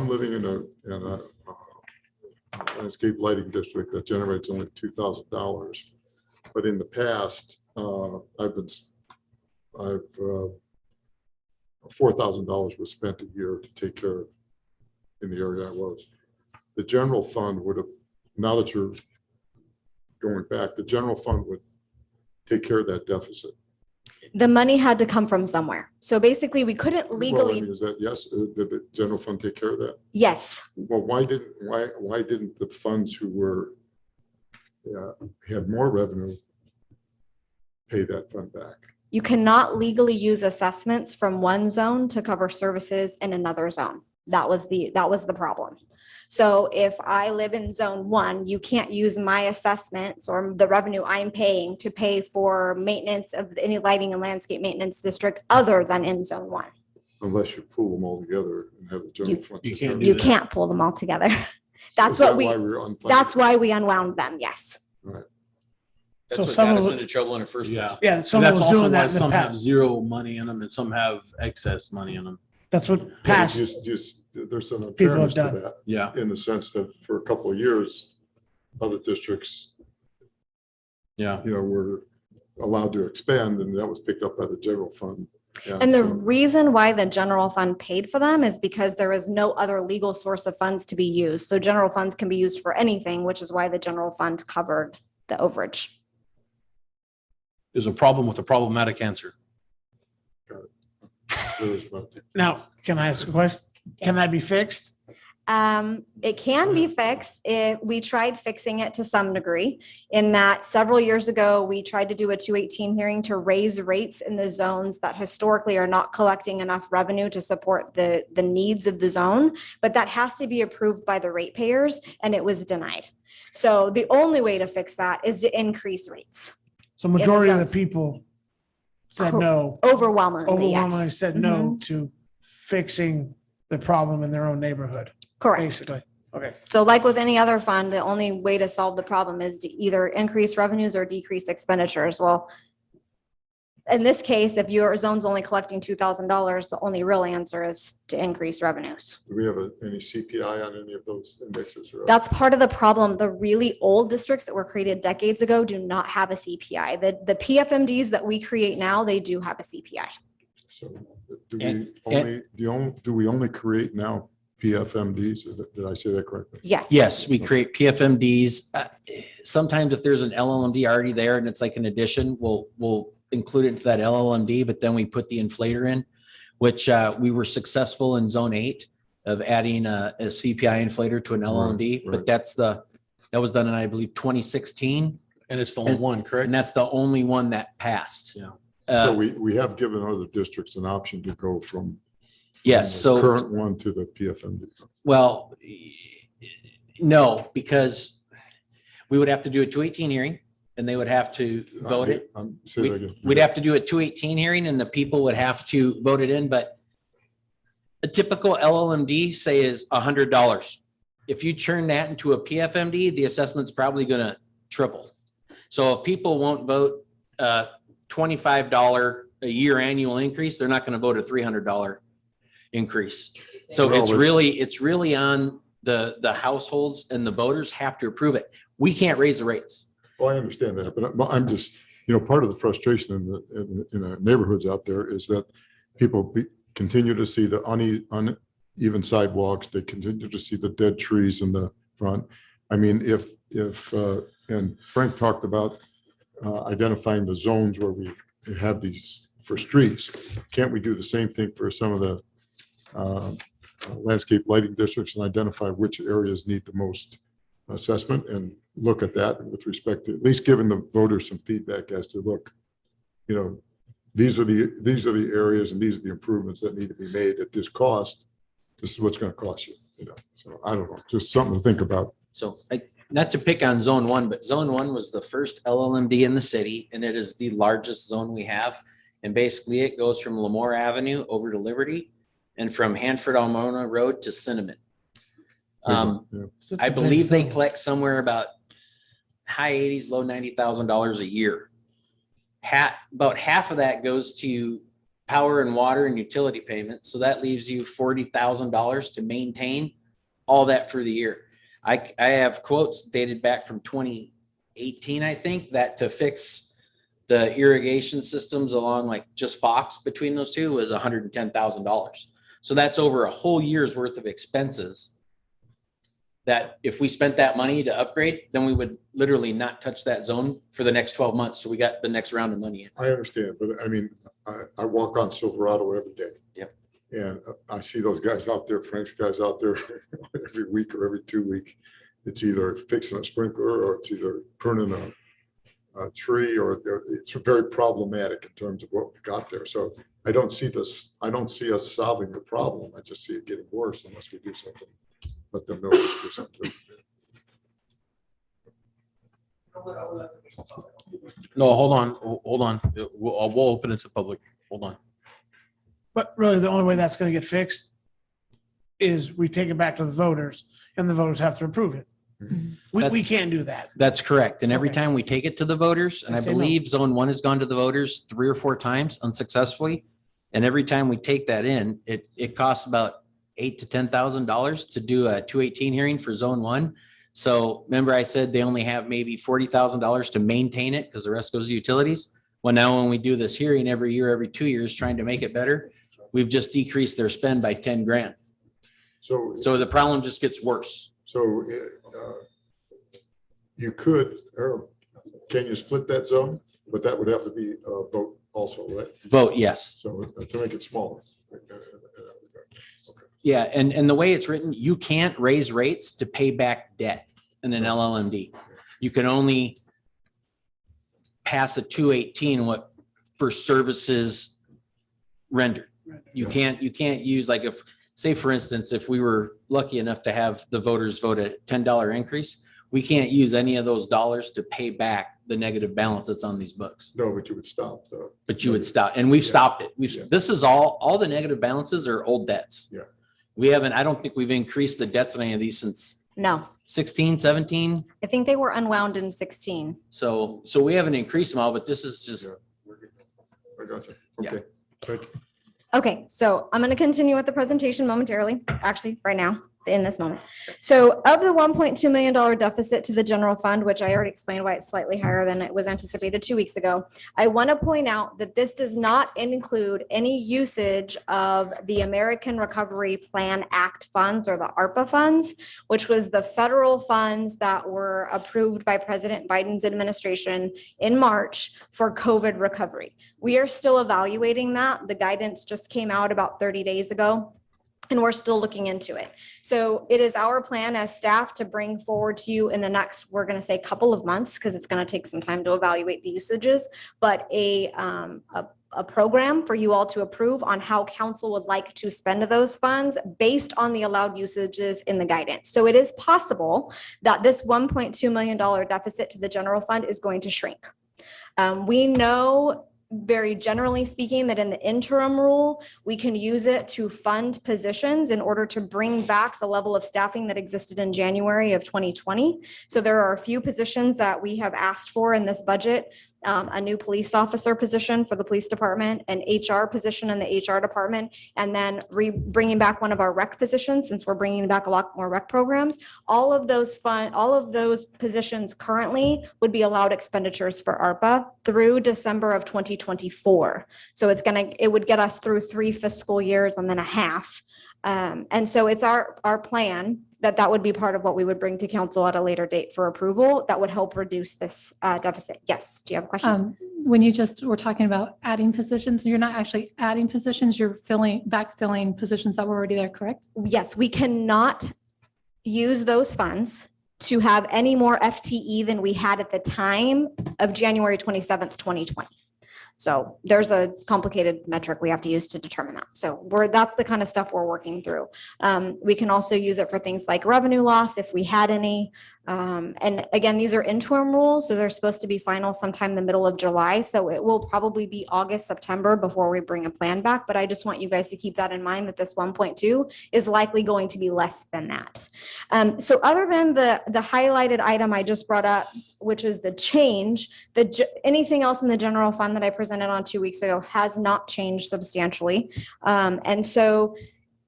living in a landscape lighting district that generates only $2,000, but in the past $4,000 was spent a year to take care of in the area I was. The general fund would have, now that you're going back, the general fund would take care of that deficit. The money had to come from somewhere. So basically we couldn't Well, I legally, mean, is that yes? Did the general fund take care of that? yes. Well, why didn't the funds who were had more revenue pay that fund back? You cannot legally use assessments from one zone to cover services in another zone. That was the problem. So if I live in zone 1, you can't use my assessments or the revenue I'm paying to pay for maintenance of any lighting and landscape maintenance district other than in zone 1. Unless you pool them all together and have the general fund. you can't You can't pull them all together. That's what that's why we unwound them. Yes. Right. That's So what some got of us it- into trouble in the first place. Yeah, And someone that's was also doing why that in the some have past. zero money in them and some have excess money in them. That's what But past it's just there's some people have unfairness to done. that Yeah. in the sense that for a couple of years, other districts, Yeah. were allowed to expand and that was picked up by the general fund. Yeah, And the so- reason why the general fund paid for them is because there is no other legal source of funds to be used. So general funds can be used for anything, which is why the general fund covered the overage. There's a problem with a problematic answer. Now, can I ask a question? Can that be fixed? It can be fixed if we tried fixing it to some degree in that several years ago, we tried to do a 218 hearing to raise rates in the zones that historically are not collecting enough revenue to support the needs of the zone, but that has to be approved by the ratepayers and it was denied. So the only way to fix that is to increase rates. So majority of the zones. people said no, Overwhelmingly, overwhelmingly yes. said no to fixing the problem in their own neighborhood, Correct. basically. Okay. So like with any other fund, the only way to solve the problem is to either increase revenues or decrease expenditures. Well, in this case, if your zone's only collecting $2,000, the only real answer is to increase revenues. Do we have any CPI on any of those indexes? Or That's part of the problem. The really old districts that were created decades ago do not have a CPI. The PFMDs that we create now, they do have a CPI. So do we only create now PFMDs? Did I say that correctly? Yes. Yes, we create PFMDs. Sometimes if there's an LLMD already there and it's like an addition, we'll include it into that LLMD, but then we put the inflator in. which we were successful in zone 8 of adding a CPI inflator to an LLMD, right. but that was done in, I believe, 2016. And it's the only one, correct? And that's the only one that passed. Yeah. So we have given other districts an option to go from Yes, the so, current one to the PFMD. well, no, because we would have to do a 218 hearing and they would have to vote it. Say that again. We'd have to do a 218 hearing and the people would have to vote it in, but a typical LLMD, say, is $100. If you turn that into a PFMD, the assessment's probably gonna triple. So if people won't vote $25 a year annual increase, they're not gonna vote a $300 increase. So Well, it's really on the households, and the voters have to approve it. We can't raise the rates. Well, I understand that, but I'm just, part of the frustration in the neighborhoods out there is that people continue to see the uneven sidewalks. They continue to see the dead trees in the front. I mean, and Frank talked about identifying the zones where we have these for streets. Can't we do the same thing for some of the landscape lighting districts and identify which areas need the most assessment and look at that with respect to at least giving the voters some feedback as to, look, these are the areas and these are the improvements that need to be made at this cost. This is what's going to cost you, So I don't know, just something to think about. So not to pick on zone 1, but zone 1 was the first LLMD in the city, and it is the largest zone we have. And basically it goes from Lemoore Avenue over to Liberty and from Hanford Almona Road to Cinnamon. I believe they collect somewhere about high 80s, low $90,000 a year. About half of that goes to power and water and utility payments. So that leaves you $40,000 to maintain all that for the year. I have quotes dated back from 2018, I think, that to fix the irrigation systems along like just Fox between those two was $110,000. So that's over a whole year's worth of expenses that if we spent that money to upgrade, then we would literally not touch that zone for the next 12 months. So we got the next round of money in. I understand, but I mean, I walk on Silverado every day. Yep. And I see those guys out there, Frank's guys out there every week or every 2 weeks. It's either fixing a sprinkler or it's either pruning a tree, or it's very problematic in terms of what we got there. So I don't see us solving the problem. I just see it getting worse unless we do something. Let them know we do something. No, hold on. We'll open it to public. Hold on. But really, the only way that's gonna get fixed is we take it back to the voters and the voters have to approve it. We can't do that. That's correct. And every Okay. time we take it to the voters, and I They say no. believe zone 1 has gone to the voters 3 or 4 times unsuccessfully. And every time we take that in, it costs about $8,000 to $10,000 to do a 218 hearing for zone 1. So remember I said they only have maybe $40,000 to maintain it because the rest goes to utilities. Well, now when we do this hearing every year, every 2 years, trying to make it better, we've just decreased their spend by 10 grand. So the problem just gets worse. So you could, or can you split that zone? But that would have to be a vote also, right? Vote yes. So to make it smaller. Yeah, and the way it's written, you can't raise rates to pay back debt in an LLMD. You can only pass a 218 for services rendered. You can't use, like, if, say for instance, if we were lucky enough to have the voters vote a $10 increase, we can't use any of those dollars to pay back the negative balance that's on these books. No, but you would stop though. But you would stop, and we've stopped it. Yeah. This is all the negative balances are old debts. Yeah. I don't think we've increased the debts on any of these since No, 16, 17. I think they were unwound in 16. So we haven't increased them all, but this is just, I got you. Yeah. Okay. Thank you. Okay, so I'm going to continue with the presentation momentarily, actually, right now. in this moment. So of the $1.2 million deficit to the general fund, which I already explained why it's slightly higher than it was anticipated 2 weeks ago, I want to point out that this does not include any usage of the American Recovery Plan Act funds or the ARPA funds, which was the federal funds that were approved by President Biden's administration in March for COVID recovery. We are still evaluating that. The guidance just came out about 30 days ago, and we're still looking into it. So it is our plan as staff to bring forward to you in the next, we're going to say couple of months, because it's going to take some time to evaluate the usages, but a program for you all to approve on how council would like to spend those funds based on the allowed usages in the guidance. So it is possible that this $1.2 million deficit to the general fund is going to shrink. We know, very generally speaking, that in the interim rule, we can use it to fund positions in order to bring back the level of staffing that existed in January of 2020. So there are a few positions that we have asked for in this budget. A new police officer position for the police department, an HR position in the HR department, and then bringing back one of our rec positions, since we're bringing back a lot more rec programs. All of those positions currently would be allowed expenditures for ARPA through December of 2024. So it would get us through 3 fiscal years and then a half. And so it's our plan that would be part of what we would bring to council at a later date for approval that would help reduce this deficit. Yes, do you have a question? When you just were talking about adding positions, you're not actually adding positions, you're backfilling positions that were already there, correct? Yes, we cannot use those funds to have any more FTE than we had at the time of January 27th, 2020. So there's a complicated metric we have to use to determine that. So that's the kind of stuff we're working through. We can also use it for things like revenue loss if we had any. And again, these are interim rules, so they're supposed to be final sometime in the middle of July. So it will probably be August, September before we bring a plan back. But I just want you guys to keep that in mind, that this 1.2 is likely going to be less than that. So other than the highlighted item I just brought up, which is the change, anything else in the general fund that I presented on 2 weeks ago has not changed substantially.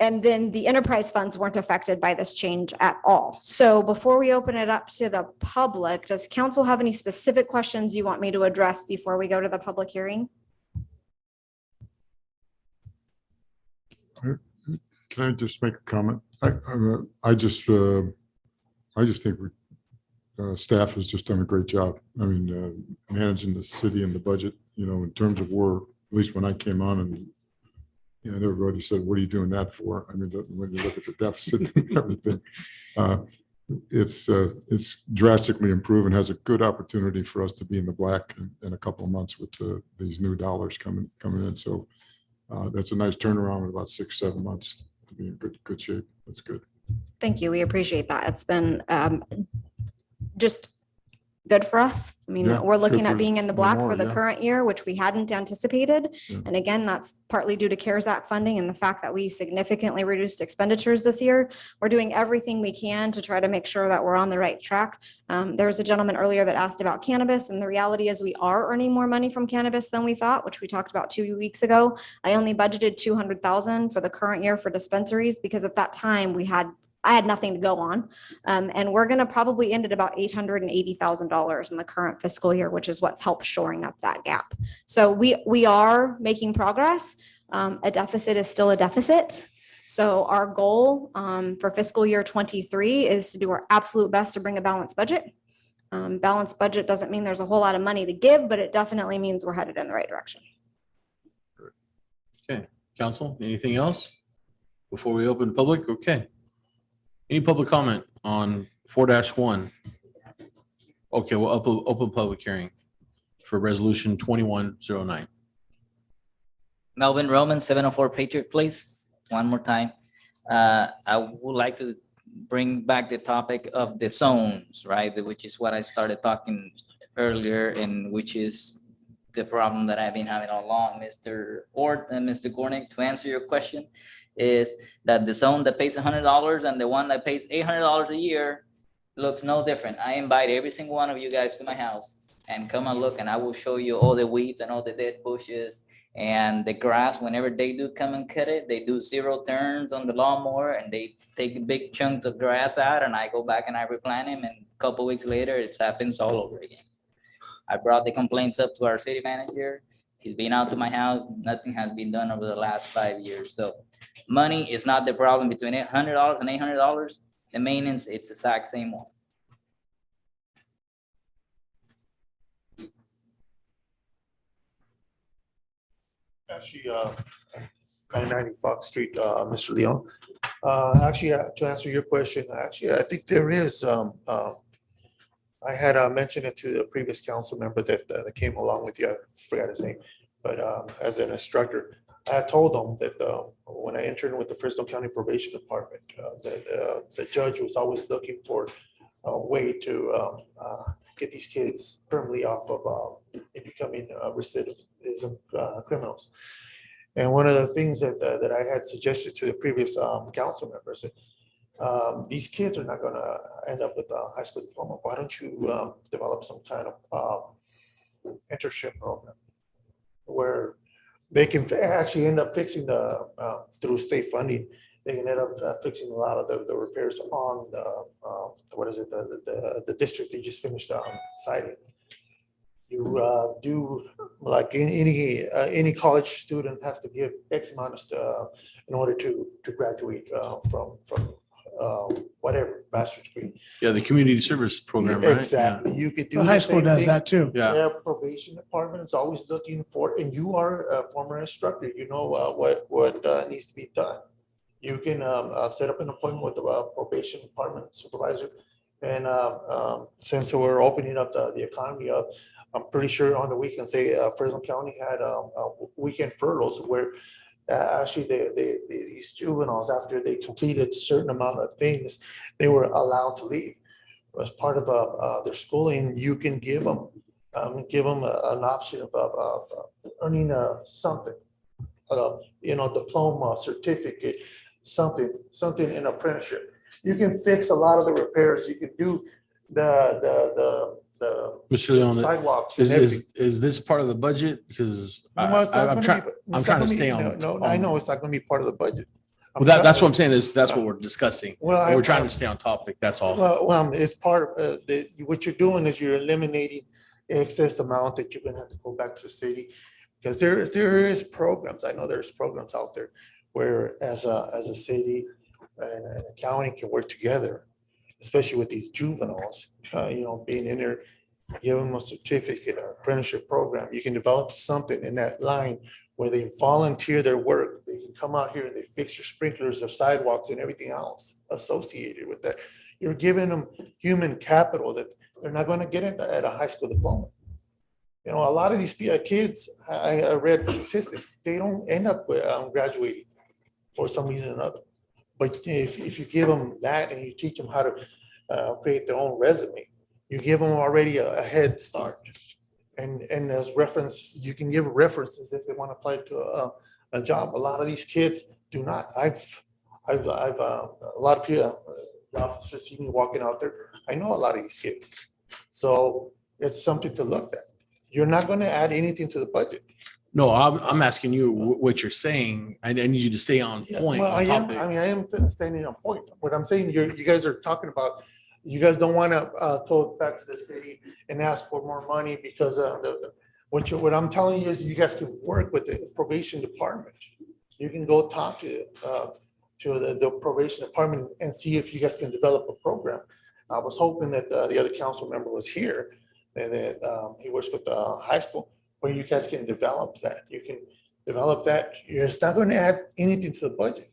And then the enterprise funds weren't affected by this change at all. So before we open it up to the public, does council have any specific questions you want me to address before we go to the public hearing? Can I just make a comment? I just think staff has just done a great job. I mean, managing the city and the budget, in terms of where, at least when I came on, and everybody said, what are you doing that for? I mean, when you look at the deficit and everything, it's drastically improved and has a good opportunity for us to be in the black in a couple of months with these new dollars coming in. So that's a nice turnaround in about 6-7 months to be in good shape. That's good. Thank you. We appreciate that. It's been just good for us. I mean, Yeah, we're looking good at for being in the black Lemoore, for the yeah. current year, which we hadn't anticipated. Yeah. And again, that's partly due to CARES Act funding and the fact that we significantly reduced expenditures this year. We're doing everything we can to try to make sure that we're on the right track. There was a gentleman earlier that asked about cannabis, and the reality is we are earning more money from cannabis than we thought, which we talked about 2 weeks ago. I only budgeted $200,000 for the current year for dispensaries because at that time I had nothing to go on. And we're going to probably end at about $880,000 in the current fiscal year, which is what's helped shoring up that gap. So we are making progress. A deficit is still a deficit. So our goal for fiscal year 23 is to do our absolute best to bring a balanced budget. Balanced budget doesn't mean there's a whole lot of money to give, but it definitely means we're headed in the right direction. Okay, council, anything else before we open public? Okay. Any public comment on 4-1? Okay, we'll open public hearing for resolution 2109. Melvin Roman, 704 Patriot Place. One more time. I would like to bring back the topic of the zones, right? Which is what I started talking earlier, and which is the problem that I've been having all along, Mr. Ort and Mr. Gornick, to answer your question, is that the zone that pays $100 and the one that pays $800 a year looks no different. I invite every single one of you guys to my house and come and look, and I will show you all the weeds and all the dead bushes And the grass, whenever they do come and cut it, they do 0 turns on the lawnmower and they take big chunks of grass out and I go back and I replant them and a couple weeks later, it happens all over again. I brought the complaints up to our city manager. He's been out to my house. Nothing has been done over the last 5 years. So money is not the problem between $100 and $800. The maintenance, it's the exact same one. Actually, 990 Fox Street, Mr. Leon. Actually, to answer your question, actually, I think there is, I had mentioned it to the previous council member that came along with you. I forgot his name, but as an instructor, I told them that when I entered with the Fresno County Probation Department, that the judge was always looking for a way to get these kids permanently off of becoming recidivism criminals. And one of the things that I had suggested to the previous council members, these kids are not gonna end up with a high school diploma. Why don't you develop some kind of internship program where they can actually end up fixing through state funding, they can end up fixing a lot of the repairs on the district they just finished citing. You do, like any college student has to give X amount of stuff in order to graduate from whatever bachelor's degree. Yeah, the community service program, right? Exactly. You could do. The high the school same does thing. that too. Yeah. Their probation department is always looking for, and you are a former instructor, you know what needs to be done. You can set up an appointment with the probation department supervisor. And since we're opening up the economy up, I'm pretty sure on the weekend, say Fresno County had weekend furloughs where actually these juveniles, after they completed a certain amount of things, they were allowed to leave. As part of their schooling, you can give them an option of earning something, diploma, certificate, something in apprenticeship. You can fix a lot of the repairs. You can do the Mr. Leon, sidewalks and everything. is this part of the budget? Because No, it's not I'm gonna trying, be- I'm it's trying not to gonna stay be- on. No, I know it's not gonna be part of the budget. Well, that's what I'm saying is, that's what we're discussing. Well, And we're trying to stay on topic, that's all. Well, it's part of, what you're doing is you're eliminating excess amount that you're gonna have to go back to the city. Because there is programs, I know there's programs out there where as a city and a county can work together, especially with these juveniles, being in there, give them a certificate or apprenticeship program. You can develop something in that line where they volunteer their work. They can come out here and they fix your sprinklers, their sidewalks and everything else associated with that. You're giving them human capital that they're not going to get at a high school diploma. A lot of these kids, I read statistics, they don't end up graduating for some reason or another. But if you give them that and you teach them how to create their own resume, you give them already a head start. And as reference, you can give references if they want to apply to a job. A lot of these kids do not. I've a lot of people, officers see me walking out there. I know a lot of these kids. So it's something to look at. You're not going to add anything to the budget. No, I'm asking you what you're saying. I need you to stay on point. Well, on topic. I am standing on point. What I'm saying, you guys are talking about, you guys don't want to go back to the city and ask for more money because what I'm telling you is you guys can work with the probation department. You can go talk to the probation department and see if you guys can develop a program. I was hoping that the other council member was here and that he works with the high school where you guys can develop that. You can develop that. You're not going to add anything to the budget.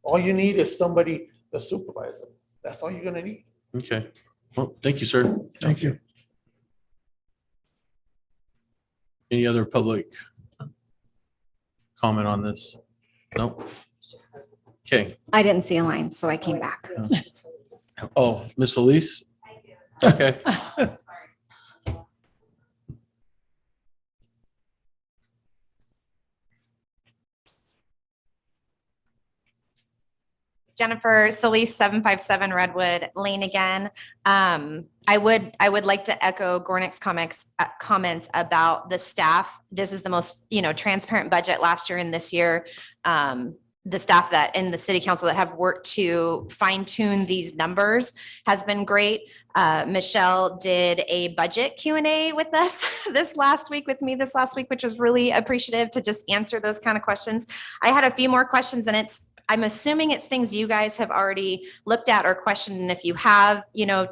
All you need is somebody to supervise them. That's all you're going to need. Okay. Well, thank you, sir. Thank you. Any other public comment on this? Nope. Okay. I didn't see a line, so I came back. Oh, Miss Elise? Okay. Jennifer Solis, 757 Redwood Lane again. I would like to echo Gornick's comments about the staff. This is the most, transparent budget last year and this year. The staff that in the city council that have worked to fine tune these numbers has been great. Michelle did a budget Q&A with us this last week, which was really appreciative to just answer those kind of questions. I had a few more questions, and I'm assuming it's things you guys have already looked at or questioned. And if you have,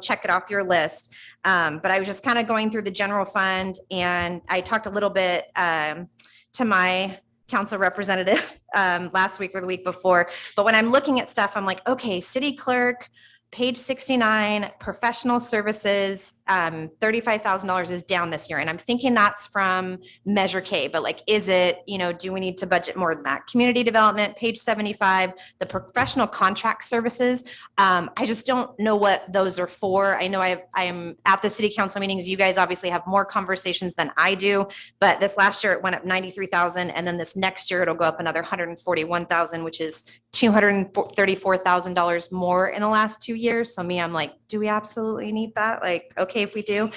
check it off your list. But I was just kind of going through the general fund, and I talked a little bit to my council representative last week or the week before. But when I'm looking at stuff, I'm like, okay, city clerk, page 69, professional services, $35,000 is down this year. And I'm thinking that's from Measure K, but like, is it, do we need to budget more than that? Community development, page 75, the professional contract services. I just don't know what those are for. I know I'm at the city council meetings. You guys obviously have more conversations than I do, but this last year it went up 93,000. And then this next year it'll go up another 141,000, which is $234,000 more in the last 2 years. So I'm like, do we absolutely need that? Like, okay, if we do.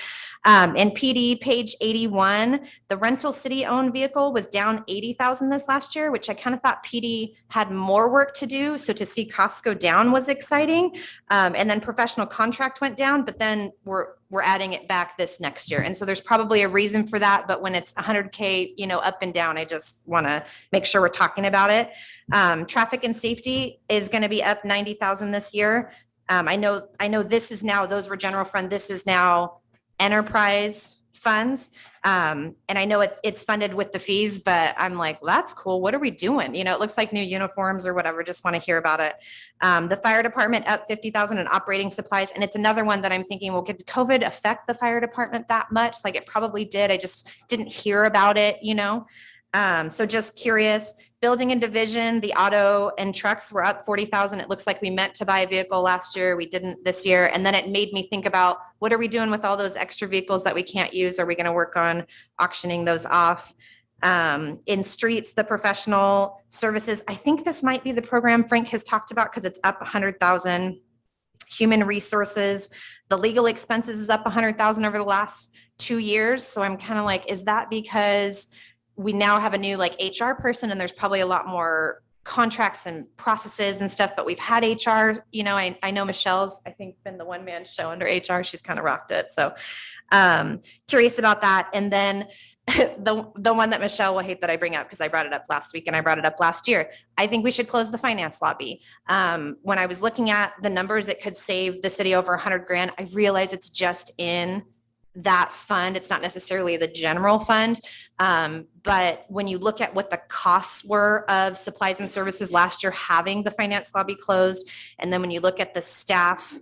And PD page 81, the rental city owned vehicle was down 80,000 this last year, which I kind of thought PD had more work to do. So to see costs go down was exciting. And then professional contract went down, but then we're adding it back this next year. And so there's probably a reason for that. But when it's 100K, up and down, I just want to make sure we're talking about it. Traffic and safety is going to be up 90,000 this year. I know this is now, those were general fund. This is now enterprise funds. And I know it's funded with the fees, but I'm like, well, that's cool. What are we doing? It looks like new uniforms or whatever. Just want to hear about it. The fire department up 50,000 in operating supplies. And it's another one that I'm thinking, well, did COVID affect the fire department that much? Like it probably did. I just didn't hear about it, So just curious. Building and division, the auto and trucks were up 40,000. It looks like we meant to buy a vehicle last year. We didn't this year. And then it made me think about what are we doing with all those extra vehicles that we can't use? Are we going to work on auctioning those off? In streets, the professional services, I think this might be the program Frank has talked about because it's up 100,000. Human resources, the legal expenses is up 100,000 over the last 2 years. So I'm kind of like, is that because we now have a new HR person and there's probably a lot more contracts and processes and stuff, but we've had HR, I know Michelle's, I think, been the one-man show under HR. She's kind of rocked it. So curious about that. And then the one that Michelle will hate that I bring up because I brought it up last week and I brought it up last year. I think we should close the finance lobby. When I was looking at the numbers, it could save the city over 100 grand. I realize it's just in that fund. It's not necessarily the general fund. But when you look at what the costs were of supplies and services last year, having the finance lobby closed, and then when you look at the staff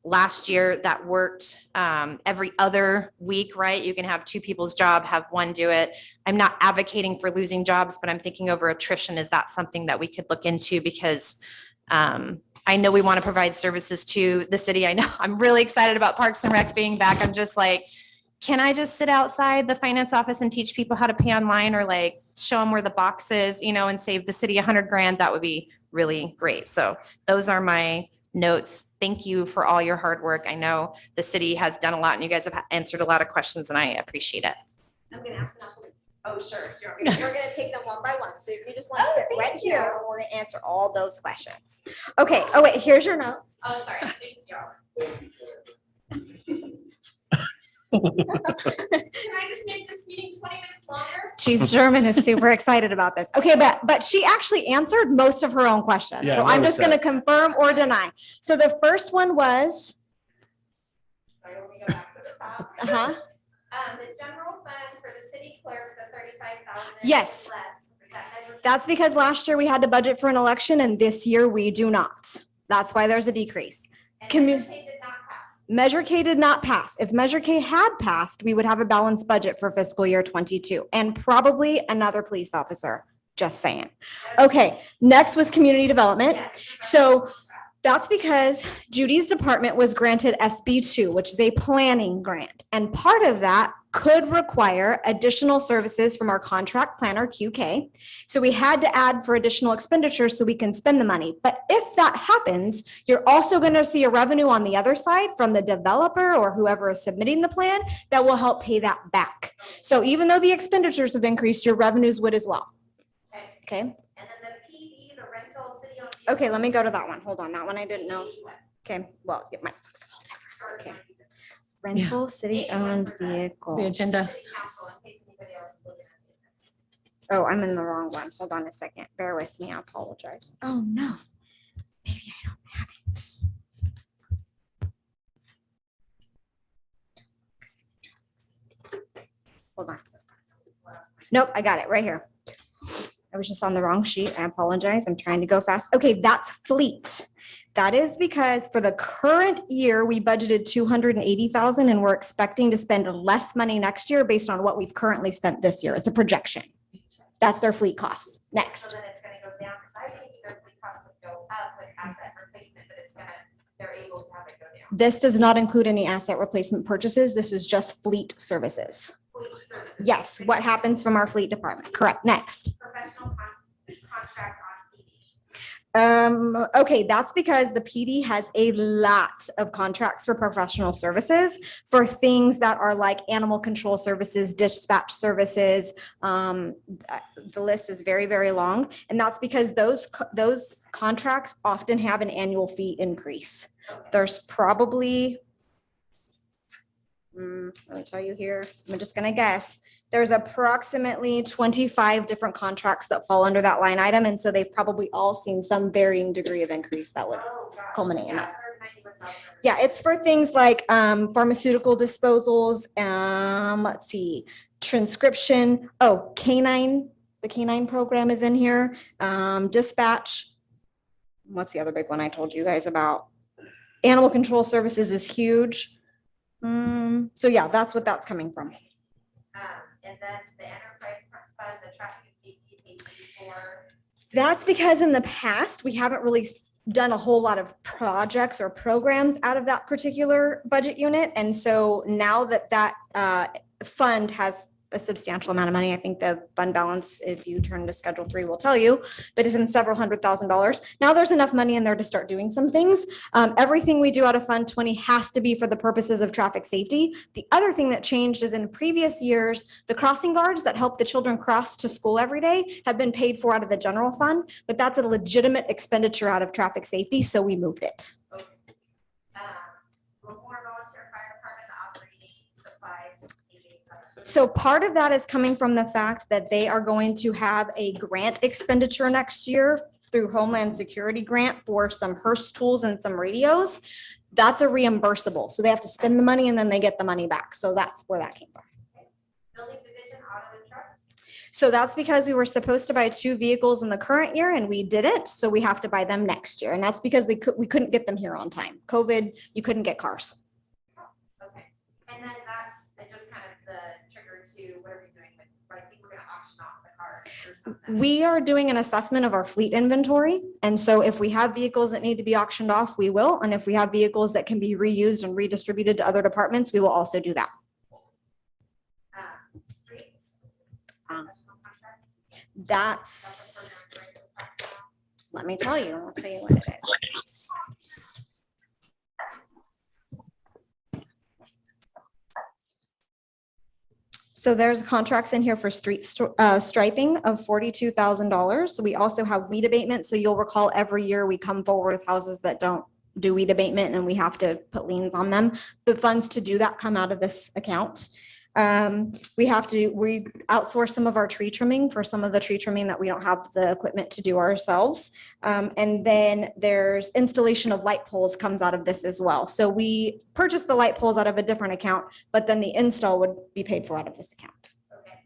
last year that worked every other week, right? You can have 2 people's job, have one do it. I'm not advocating for losing jobs, but I'm thinking over attrition. Is that something that we could look into? Because I know we want to provide services to the city. I know I'm really excited about Parks and Rec being back. I'm just like, can I just sit outside the finance office and teach people how to pay online or show them where the box is, and save the city 100 grand? That would be really great. So those are my notes. Thank you for all your hard work. I know the city has done a lot and you guys have answered a lot of questions and I appreciate it. I'm gonna ask Vanessa. Oh, sure. We're gonna take them one by one. So if you just want to sit right here, we're gonna answer all those questions. Okay. Oh, wait, here's your note. Oh, sorry. Thank you. Can I just make this meeting 20 minutes longer? Chief Sherman is super excited about this. Okay, but she actually answered most of her own questions. Yeah, So I I'm just noticed gonna confirm or deny. So the first one was, Sorry, let me go back to the top. The general fund for the city clerk, the 35,000. Yes. less. Is that measured? that's because last year we had to budget for an election and this year we do not. That's why there's a decrease. And Commu- Measure K did not pass. Measure K did not pass. If Measure K had passed, we would have a balanced budget for fiscal year 22 and probably another police officer, just saying. Okay, next was community development. Yes. So That's because Judy's department was granted SB2, which is a planning grant. And part of that could require additional services from our contract planner, QK. So we had to add for additional expenditures so we can spend the money. But if that happens, you're also going to see a revenue on the other side from the developer or whoever is submitting the plan that will help pay that back. So even though the expenditures have increased, your revenues would as well. Okay. And then the PD, the rental city owned. Okay, let me go to that one. Hold on, that one I didn't know. Okay, well, it might. Okay. Rental city-owned vehicles. The agenda. Oh, I'm in the wrong one. Hold on a second. Bear with me. I apologize. Oh, no. Maybe I don't have it. Hold on. Nope, I got it right here. I was just on the wrong sheet. I apologize. I'm trying to go fast. Okay, that's fleet. That is because for the current year, we budgeted 280,000 and we're expecting to spend less money next year based on what we've currently spent this year. It's a projection. That's their fleet costs. So Next. then it's gonna go down, because I was thinking their fleet costs would go up with asset replacement, but it's gonna, they're able to have it go down. This does not include any asset replacement purchases. This is just fleet services. Fleet services. Yes, what happens from our fleet department. Correct. Next. Professional contract on PD. Okay, that's because the PD has a lot of contracts for professional services for things that are like animal control services, dispatch services. The list is very, very long. And that's because those contracts often have an annual fee increase. There's probably, let me tell you here, I'm just gonna guess. There's approximately 25 different contracts that fall under that line item. And so they've probably all seen some varying degree of increase that would culminate in that. Yeah, it's for things like pharmaceutical disposals, let's see, transcription, canine, the canine program is in here, dispatch. What's the other big one I told you guys about? Animal control services is huge. So yeah, that's what that's coming from. And then the enterprise fund, the traffic and safety for. That's because in the past, we haven't really done a whole lot of projects or programs out of that particular budget unit. And so now that that fund has a substantial amount of money, I think the fund balance, if you turn to Schedule 3, will tell you, but it's in several $100,000. Now there's enough money in there to start doing some things. Everything we do out of Fund 20 has to be for the purposes of traffic safety. The other thing that changed is in previous years, the crossing guards that help the children cross to school every day have been paid for out of the general fund, but that's a legitimate expenditure out of traffic safety, so we moved it. Lemoore Volunteer Fire Department, the operating supplies. So part of that is coming from the fact that they are going to have a grant expenditure next year through Homeland Security grant for some Hearst tools and some radios. That's a reimbursable. So they have to spend the money and then they get the money back. So that's where that came from. Building division, auto and trucks. So that's because we were supposed to buy 2 vehicles in the current year and we didn't. So we have to buy them next year. And that's because we couldn't get them here on time. COVID, you couldn't get cars. Okay, and then that's just kind of the trigger to what are we doing with, I think we're gonna auction off the cars or something. We are doing an assessment of our fleet inventory. And so if we have vehicles that need to be auctioned off, we will. And if we have vehicles that can be reused and redistributed to other departments, we will also do that. Streets. Um, Professional contracts. That's, let me tell you, I'll tell you what it is. So there's contracts in here for street striping of $42,000. So we also have weed abatement. So you'll recall every year we come forward with houses that don't do weed abatement and we have to put liens on them. The funds to do that come out of this account. We outsource some of our tree trimming for some of the tree trimming that we don't have the equipment to do ourselves. And then there's installation of light poles comes out of this as well. So we purchase the light poles out of a different account, but then the install would be paid for out of this account. Okay,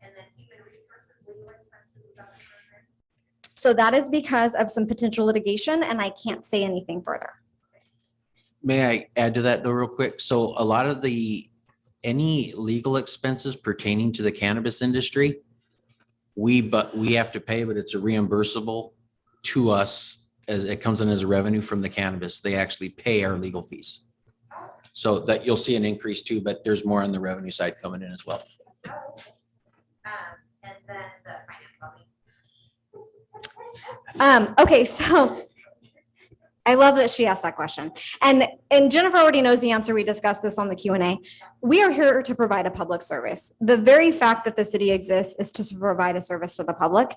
and then human resources, legal expenses, is that what you're saying? So that is because of some potential litigation and I can't say anything further. May I add to that though, real quick? So a lot of any legal expenses pertaining to the cannabis industry, we have to pay, but it's a reimbursable to us as it comes in as a revenue from the cannabis, they actually pay our legal fees. So that you'll see an increase too, but there's more on the revenue side coming in as well. And then the finance levy. Okay, so I love that she asked that question. And Jennifer already knows the answer. We discussed this on the Q&A. We are here to provide a public service. The very fact that the city exists is to provide a service to the public.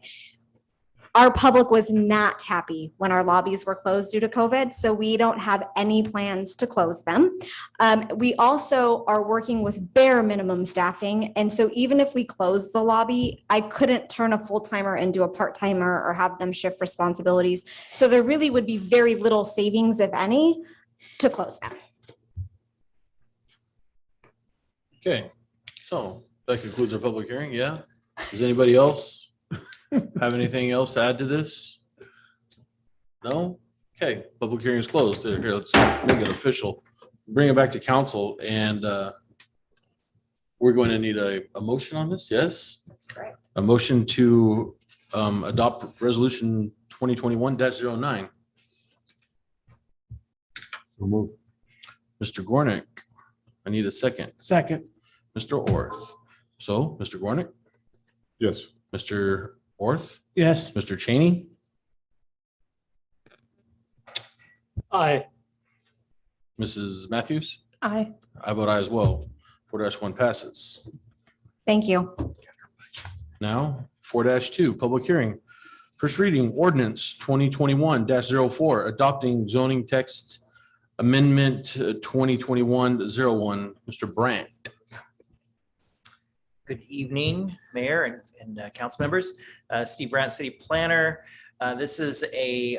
Our public was not happy when our lobbies were closed due to COVID, so we don't have any plans to close them. We also are working with bare minimum staffing, and so even if we close the lobby, I couldn't turn a full-timer into a part-timer or have them shift responsibilities. So there really would be very little savings, if any, to close them. Okay, so that concludes our public hearing, yeah? Does anybody else have anything else to add to this? No? Okay, public hearing is closed. Here, let's make it official. Bring it back to council and we're going to need a motion on this, yes? That's correct. A motion to adopt resolution 2021-09. So move. Mr. Gornick, I need a second. Second. Mr. Orth. So, Mr. Gornick, Yes. Mr. Orth, Yes. Mr. Cheney, Aye. Mrs. Matthews. Aye. I vote aye as well. 4-1 passes. Thank you. Now, 4-2, public hearing. First reading ordinance 2021-04, adopting zoning text amendment 2021-01. Mr. Brandt. Good evening, Mayor and council members. Steve Brandt, City Planner. This is a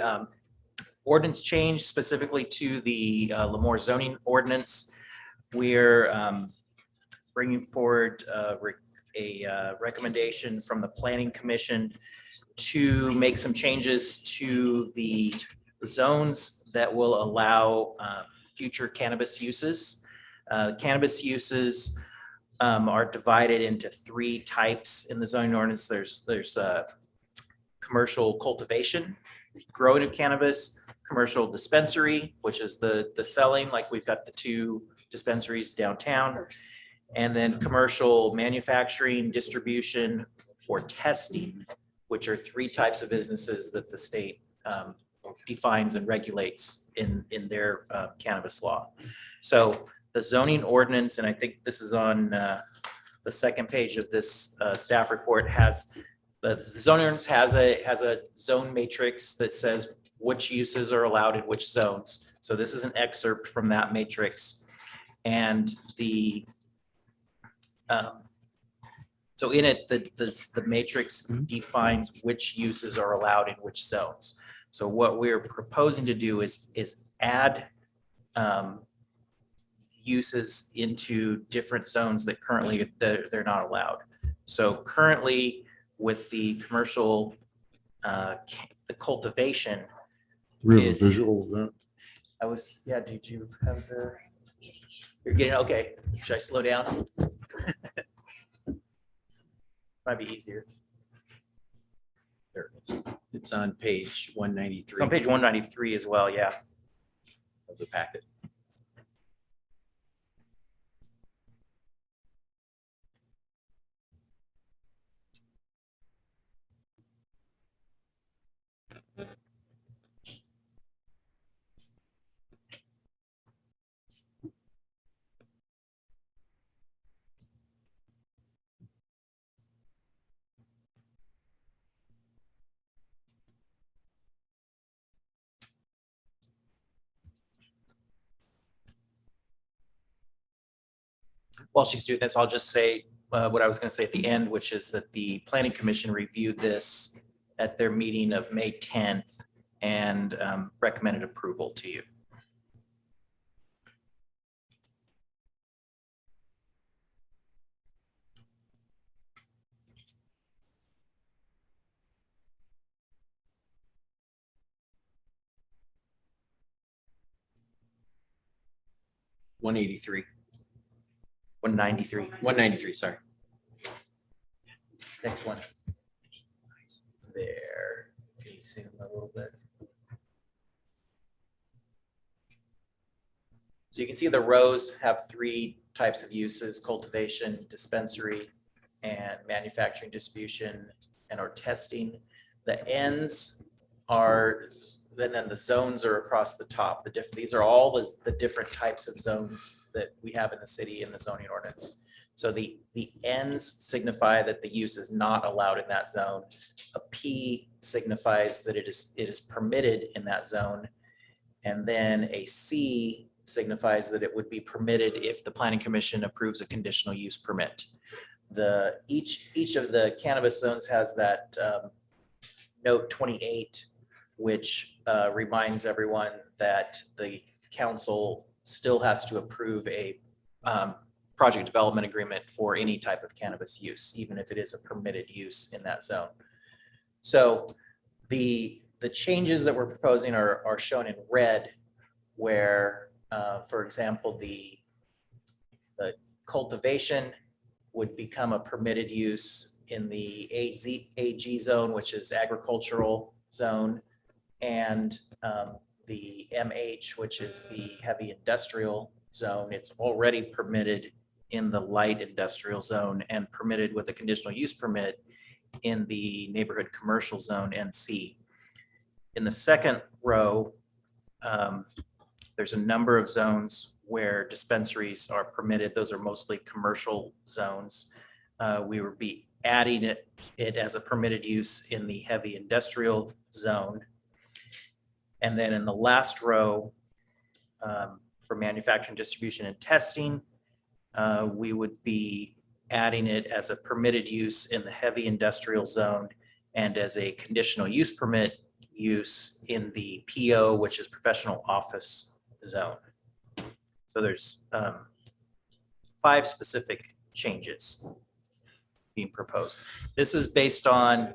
ordinance change specifically to the Lemoore zoning ordinance. We're bringing forward a recommendation from the Planning Commission to make some changes to the zones that will allow future cannabis uses. Cannabis uses are divided into 3 types in the zoning ordinance. There's commercial cultivation, growing of cannabis, commercial dispensary, which is the selling, like we've got the 2 dispensaries downtown, and then commercial manufacturing, distribution, or testing, which are 3 types of businesses that the state defines and regulates in their cannabis law. So the zoning ordinance, and I think this is on the second page of this staff report, has the zoning ordinance has a zone matrix that says which uses are allowed in which zones. So this is an excerpt from that matrix, and so in it, the matrix defines which uses are allowed in which zones. So what we're proposing to do is add uses into different zones that currently they're not allowed. So currently with the commercial, the cultivation. Do we have a is- visual of that? Yeah, did you have you're getting, okay, should I slow down? Might be easier. There it is. It's on page 193. It's on page 193 as well, yeah. Of the packet. While she's doing this, I'll just say what I was going to say at the end, which is that the Planning Commission reviewed this at their meeting of May 10th and recommended approval to you. $183. 193. 193, sorry. Next one. There. Can you zoom a little bit? So you can see the rows have three types of uses: cultivation, dispensary, and manufacturing, distribution, and or testing. The ends are, and then the zones are across the top. These are all the different types of zones that we have in the city in the zoning ordinance. So the ends signify that the use is not allowed in that zone. A P signifies that it is permitted in that zone. And then a C signifies that it would be permitted if the planning commission approves a conditional use permit. Each of the cannabis zones has that note 28, which reminds everyone that the council still has to approve a project development agreement for any type of cannabis use, even if it is a permitted use in that zone. So the changes that we're proposing are shown in red, where, for example, the cultivation would become a permitted use in the AG zone, which is agricultural zone, and the MH, which is the heavy industrial zone. It's already permitted in the light industrial zone and permitted with a conditional use permit in the neighborhood commercial zone, NC. In the second row, there's a number of zones where dispensaries are permitted. Those are mostly commercial zones. We would be adding it as a permitted use in the heavy industrial zone. And then in the last row, for manufacturing, distribution, and testing, we would be adding it as a permitted use in the heavy industrial zone and as a conditional use permit use in the PO, which is professional office zone. So there's 5 specific changes being proposed. This is based on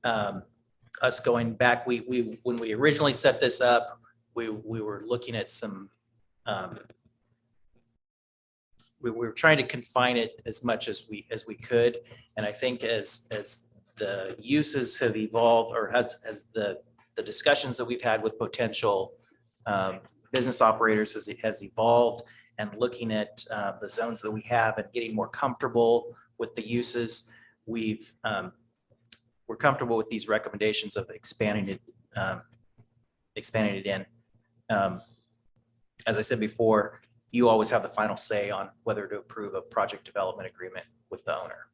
us going back. When we originally set this up, we were looking at some, we were trying to confine it as much as we could. And I think as the uses have evolved, or as the discussions that we've had with potential business operators has evolved, and looking at the zones that we have and getting more comfortable with the uses, we're comfortable with these recommendations of expanding it in. As I said before, you always have the final say on whether to approve a project development agreement with the owner.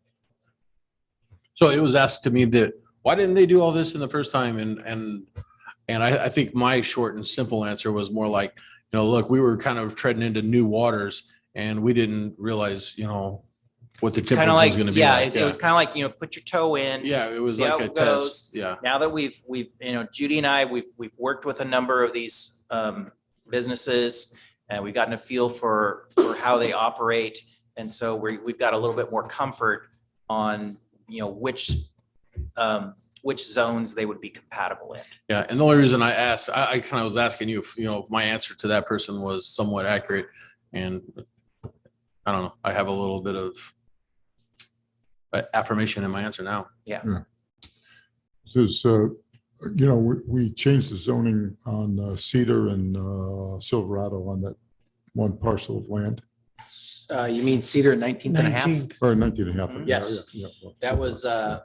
So it was asked to me that, why didn't they do all this in the first time? And I think my short and simple answer was more like, look, we were kind of treading into new waters and we didn't realize, what the temperature was going to be. Yeah, it was kind of like, put your toe in. Yeah, it was see like how a it goes. test. Yeah. Now that we've Judy and I, we've worked with a number of these businesses, and we've gotten a feel for how they operate. And so we've got a little bit more comfort on, which zones they would be compatible in. Yeah. And the only reason I asked, I kind of was asking you if, my answer to that person was somewhat accurate. And I don't know, I have a little bit of affirmation in my answer now. Yeah. Says, we changed the zoning on Cedar and Silverado on that one parcel of land, You mean Cedar at 19th and a half? 19th. or 19 and a half. Yes. Yeah, well, That was, I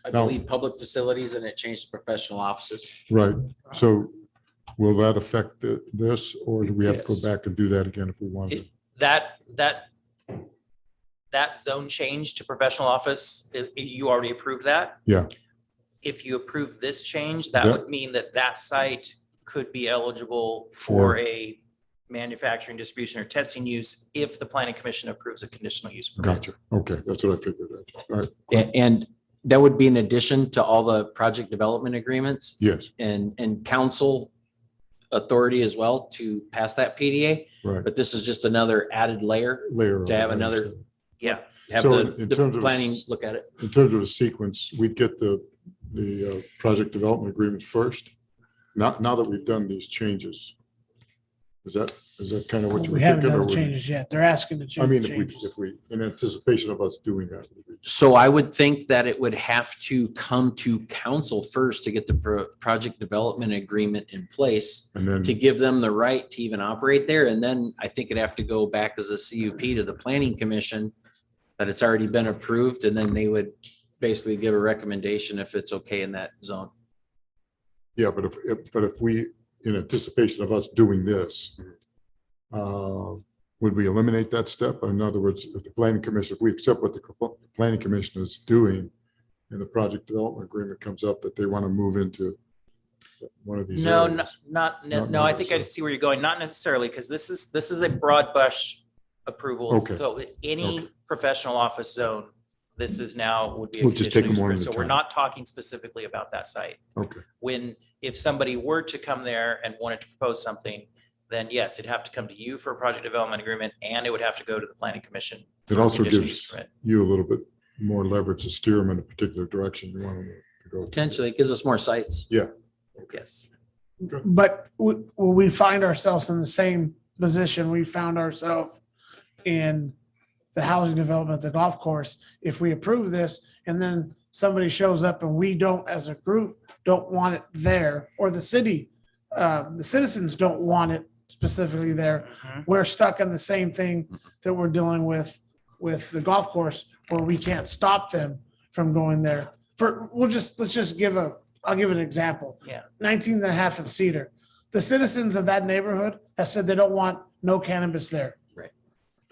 Now- believe, public facilities, and it changed to professional offices. Right. So will that affect this, or do we have to go Yes. back and do that again if we wanted? That zone change to professional office, you already approved that? Yeah. If you approve this change, that Yep. would mean that site could be eligible for a manufacturing, distribution, or testing use if the planning commission approves a conditional use permit. Gotcha. Okay, that's what I figured. All right. And that would be in addition to all the project development agreements Yes, and council authority as well to pass that PDA. right. But this is just another added layer Layer. to have of it, I another, understand. Yeah. have So the in the terms of planning look at it. In terms of a sequence, we'd get the project development agreement first, now that we've done these changes. Is that kind of what you were We haven't thinking? done or the would- changes yet. They're asking to I change mean, the changes. if we, in anticipation of us doing that. So I would think that it would have to come to council first to get the project development agreement in place And then, to give them the right to even operate there. And then I think it'd have to go back as a CUP to the planning commission that it's already been approved, and then they would basically give a recommendation if it's okay in that zone. yeah, but if we, in anticipation of us doing this, would we eliminate that step? In other words, if the planning commission, if we accept what the planning commission is doing and the project development agreement comes up that they want to move into one of these No, areas. no, I think I see where you're going. Not necessarily, because this is a broad brush approval. Okay. So any Okay. professional office zone, this is now would be a We'll just take conditional them one use at a permit. So we're time. not talking specifically about that site. Okay, If somebody were to come there and wanted to propose something, then yes, it'd have to come to you for a project development agreement, and it would have to go to the planning commission. it for a also conditional use gives permit. you a little bit more leverage to steer them in a particular direction you want them to go. Potentially, it gives us more sites. Yes. But will we find ourselves in the same position we found ourselves in the housing development at the golf course? If we approve this and then somebody shows up and we don't, as a group, don't want it there, or the city, the citizens don't want it specifically there, we're stuck in the same thing that we're dealing with the golf course, where we can't stop them from going there. I'll give an example. Yeah. 19 and a half at Cedar. The citizens of that neighborhood have said they don't want no cannabis there. Right.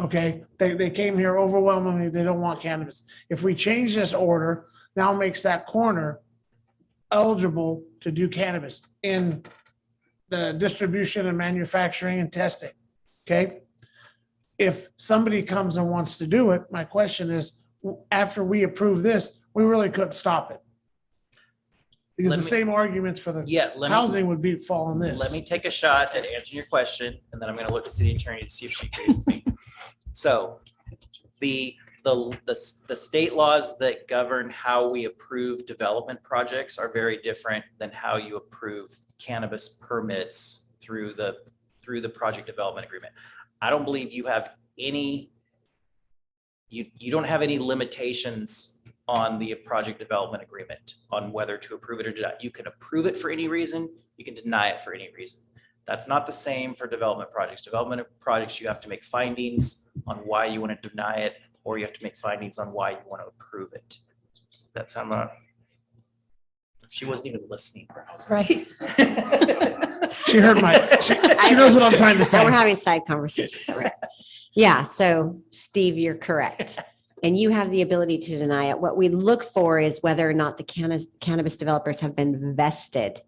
Okay, they came here overwhelmingly, they don't want cannabis. If we change this order, now makes that corner eligible to do cannabis in the distribution and manufacturing and testing. Okay? If somebody comes and wants to do it, my question is, after we approve this, we really couldn't stop it. Because Let the me- same arguments for the Yeah, housing would be fall in this. Let me take a shot at answering your question, and then I'm gonna look at city attorney to see if she agrees with me. So the state laws that govern how we approve development projects are very different than how you approve cannabis permits through the project development agreement. I don't believe you have any, you don't have any limitations on the project development agreement on whether to approve it or deny. You can approve it for any reason, you can deny it for any reason. That's not the same for development projects. Development projects, you have to make findings on why you want to deny it, or you have to make findings on why you want to approve it. That's how I'm she wasn't even listening. Right? She heard she knows what I'm trying to Now say. we're having side conversations. All right. Yeah, so Steve, you're correct. And you have the ability to deny it. What we look for is whether or not the cannabis developers have been vested.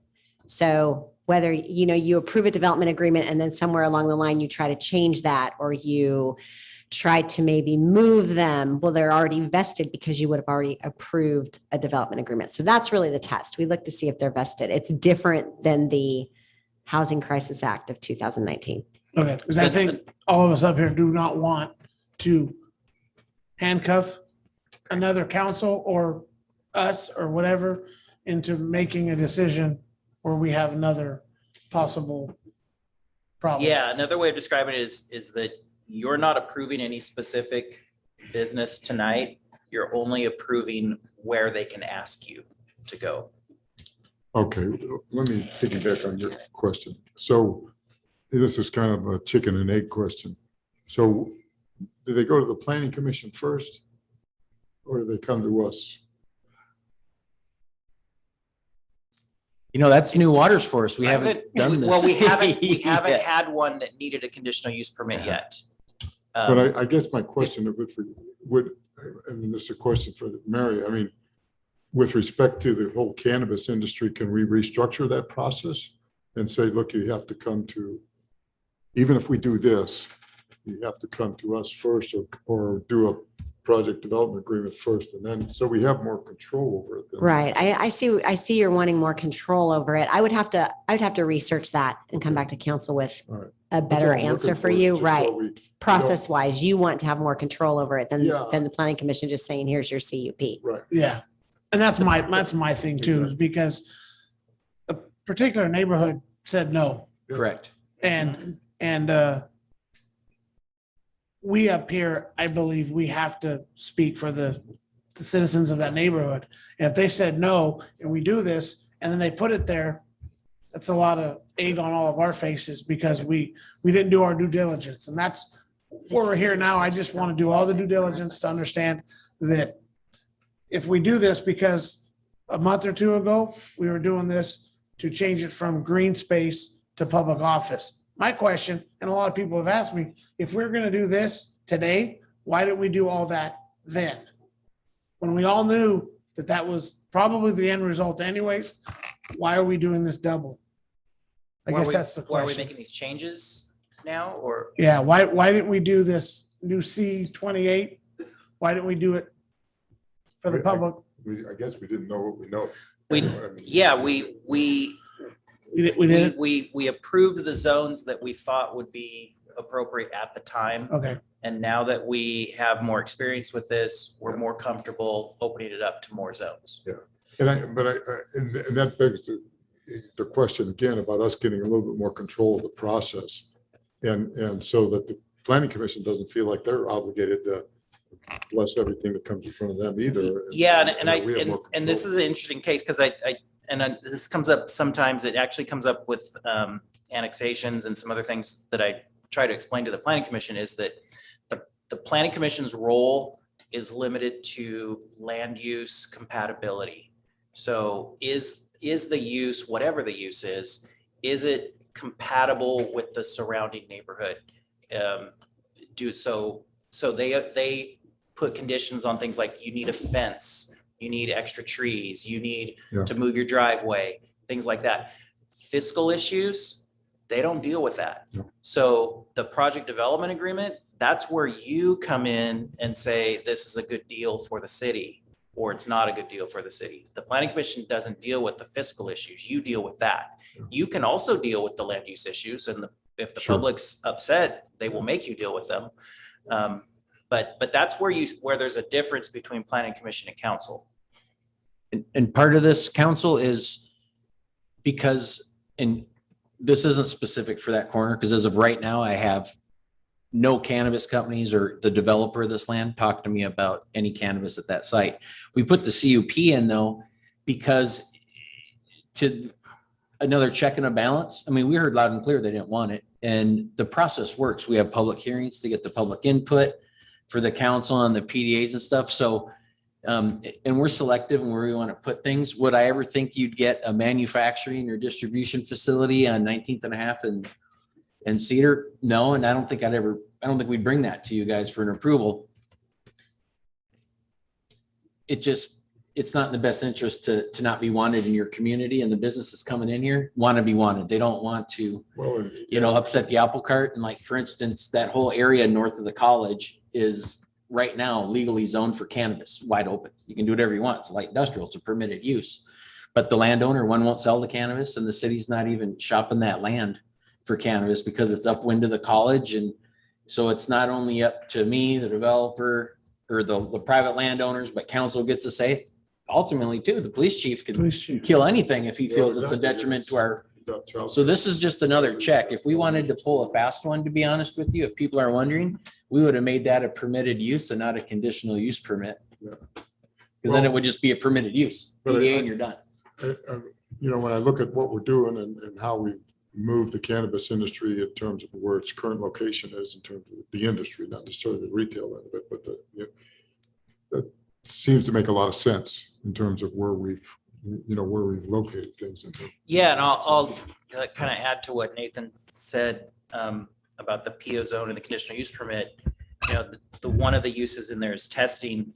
So whether, you approve a development agreement and then somewhere along the line, you try to change that, or you try to maybe move them. Well, they're already vested because you would have already approved a development agreement. So that's really the test. We look to see if they're vested. It's different than the Housing Crisis Act of 2019. Okay, because I think all of us up here do not want to handcuff another council or us or whatever into making a decision where we have another possible problem. Yeah, another way of describing it is that you're not approving any specific business tonight. You're only approving where they can ask you to go. Okay, let me piggyback on your question. So this is kind of a chicken and egg question. So do they go to the planning commission first, or do they come to us? That's new waters for us. We haven't done this. Well, we haven't yet. had one that needed a conditional use permit yet. But I guess my question this is a question for Mary. I mean, with respect to the whole cannabis industry, can we restructure that process and say, look, you have to come to, even if we do this, you have to come to us first, or do a project development agreement first, and then, so we have more control over it. Right. I see you're wanting more control over it. I would have to research that and come back to council with All right. a That's better all I'm answer looking for is you. just so Right. we- Process wise, you want to have more control over it than Yeah. the planning commission just saying, here's your CUP. Right. Yeah, and that's my thing too, is because a particular neighborhood said no. Correct. And And we up here, I believe we have to speak for the citizens of that neighborhood. And if they said no, and we do this, and then they put it there, that's a lot of egg on all of our faces because we didn't do our due diligence. And that's where we're here now. I just want to do all the due diligence to understand that if we do this, because a month or two ago, we were doing this to change it from green space to public office. My question, and a lot of people have asked me, if we're going to do this today, why didn't we do all that then? When we all knew that that was probably the end result anyways, why are we doing this double? I guess that's the Why are we question. making these changes now, or? Yeah, why didn't we do this new C-28? Why didn't we do it for the public? I guess we didn't know what we know. We, I mean, yeah, we did. We approved the zones that we thought would be appropriate at the time. Okay. And now that we have more experience with this, we're more comfortable opening it up to more zones. Yeah, and that begs the question again about us getting a little bit more control of the process. And so that the planning commission doesn't feel like they're obligated to bless everything that comes in front of them either. Yeah, that we have more and this control. is an interesting case because this comes up sometimes. It actually comes up with annexations and some other things that I try to explain to the planning commission is that the planning commission's role is limited to land use compatibility. So is the use, whatever the use is it compatible with the surrounding neighborhood? So they put conditions on things like you need a fence, you need extra trees, you need to move your driveway, things like that. Fiscal issues, they don't deal with that. So the project development agreement, that's where you come in and say, this is a good deal for the city, or it's not a good deal for the city. The planning commission doesn't deal with the fiscal issues. You deal with that. You can also deal with the land use issues, and if the public's upset, they will make you deal with them. But that's where there's a difference between planning commission and council. And part of this council is because, and this isn't specific for that corner, because as of right now, I have no cannabis companies or the developer of this land talk to me about any cannabis at that site. We put the CUP in though, because to another check and a balance. I mean, we heard loud and clear they didn't want it, and the process works. We have public hearings to get the public input for the council and the PDAs and stuff. So, and we're selective in where we want to put things. Would I ever think you'd get a manufacturing or distribution facility on 19th and a half and Cedar? No, and I don't think we'd bring that to you guys for an approval. It's not in the best interest to not be wanted in your community, and the businesses coming in here want to be wanted. They don't want to, upset the apple cart. And like, for instance, that whole area north of the college is right now legally zoned for cannabis, wide open. You can do whatever you want. It's light industrial, it's a permitted use. But the landowner, one won't sell the cannabis, and the city's not even shopping that land for cannabis because it's upwind of the college. And so it's not only up to me, the developer, or the private landowners, but council gets to say, ultimately too, the police chief can kill anything if he feels it's a detriment to our. So this is just another check. If we wanted to pull a fast one, to be honest with you, if people are wondering, we would have made that a permitted use and not a conditional use permit. Because then it would just be a permitted use, PDA, and you're done. When I look at what we're doing and how we've moved the cannabis industry in terms of where its current location is in terms of the industry, not necessarily the retail end of it, but that seems to make a lot of sense in terms of where we've located things. Yeah, and I'll kind of add to what Nathan said about the PO zone and the conditional use permit. The one of the uses in there is testing.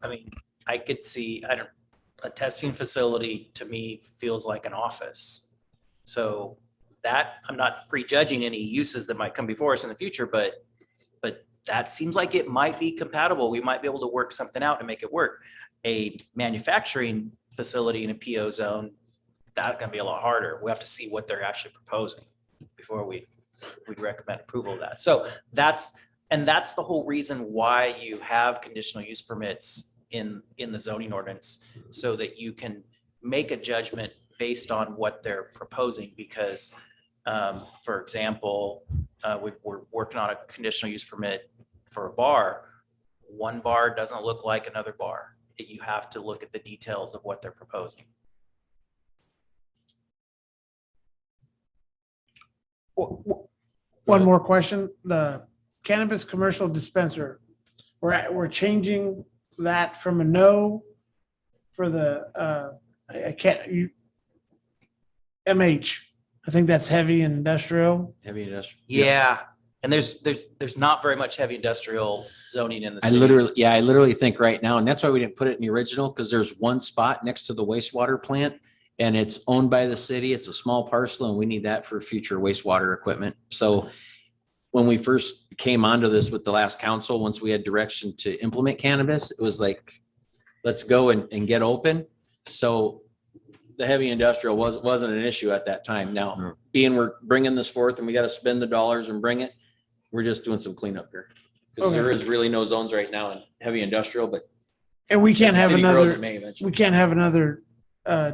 I mean, I could see, a testing facility to me feels like an office. So that, I'm not prejudging any uses that might come before us in the future, but that seems like it might be compatible. We might be able to work something out and make it work. A manufacturing facility in a PO zone, that's gonna be a lot harder. We have to see what they're actually proposing before we'd recommend approval of that. So that's the whole reason why you have conditional use permits in the zoning ordinance, so that you can make a judgment based on what they're proposing, because For example, we're working on a conditional use permit for a bar. One bar doesn't look like another bar. You have to look at the details of what they're proposing. One more question, the cannabis commercial dispenser, we're changing that from a no for the, I can't, MH, I think that's heavy industrial. Heavy industrial. Yeah, and there's not very much heavy industrial zoning in the I city. literally think right now, and that's why we didn't put it in the original, because there's one spot next to the wastewater plant and it's owned by the city. It's a small parcel and we need that for future wastewater equipment. So when we first came onto this with the last council, once we had direction to implement cannabis, it was like, let's go and get open. So the heavy industrial wasn't an issue at that time. Now, being we're bringing this forth and we got to spend the dollars and bring it, we're just doing some cleanup here. Because there is really no zones right now in heavy industrial, but. And we can't as the have city grows, another, it may eventually. we can't have another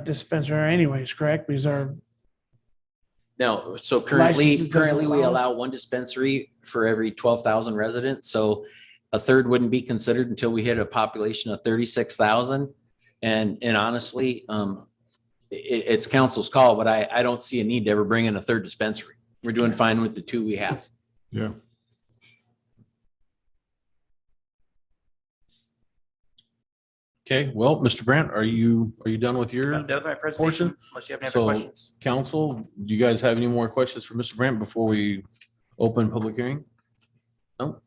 dispensary anyways, correct? Because our, No, so Licenses doesn't currently we allow- allow one dispensary for every 12,000 residents. So a third wouldn't be considered until we hit a population of 36,000. And honestly, it's council's call, but I don't see a need to ever bring in a third dispensary. We're doing fine with the two we have. Yeah. Okay, well, Mr. Brandt, are you done with your I'm done with my presentation, portion? unless you have any other So, questions. council, do you guys have any more questions for Mr. Brandt before we open public hearing? No?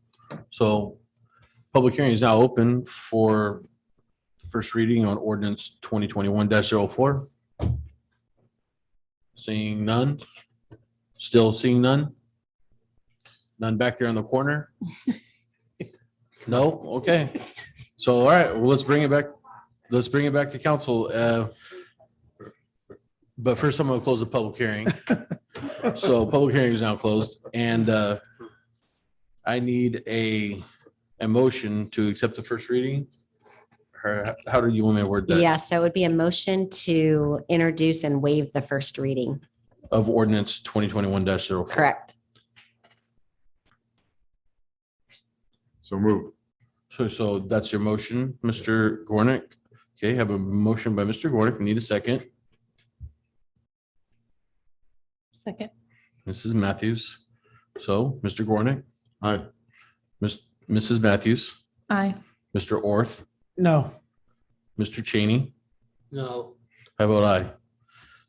So, public hearing is now open for first reading on ordinance 2021-04. Seeing none? Still seeing none? None back there in the corner? No? Okay. So, all right, well, let's bring it back. Let's bring it back to council. But first, I'm gonna close the public hearing. So public hearing is now closed, and I need a motion to accept the first reading. Or how do you want me to word that? Yes, so it would be a motion to introduce and waive the first reading. Of ordinance 2021-04. Correct. So move. So that's your motion, Mr. Gornick. Okay, have a motion by Mr. Gornick. We need a second. Second. Mrs. Matthews. So, Mr. Gornick, Aye. Mrs. Matthews, Aye. Mr. Orth, no, Mr. Cheney. No. How about I?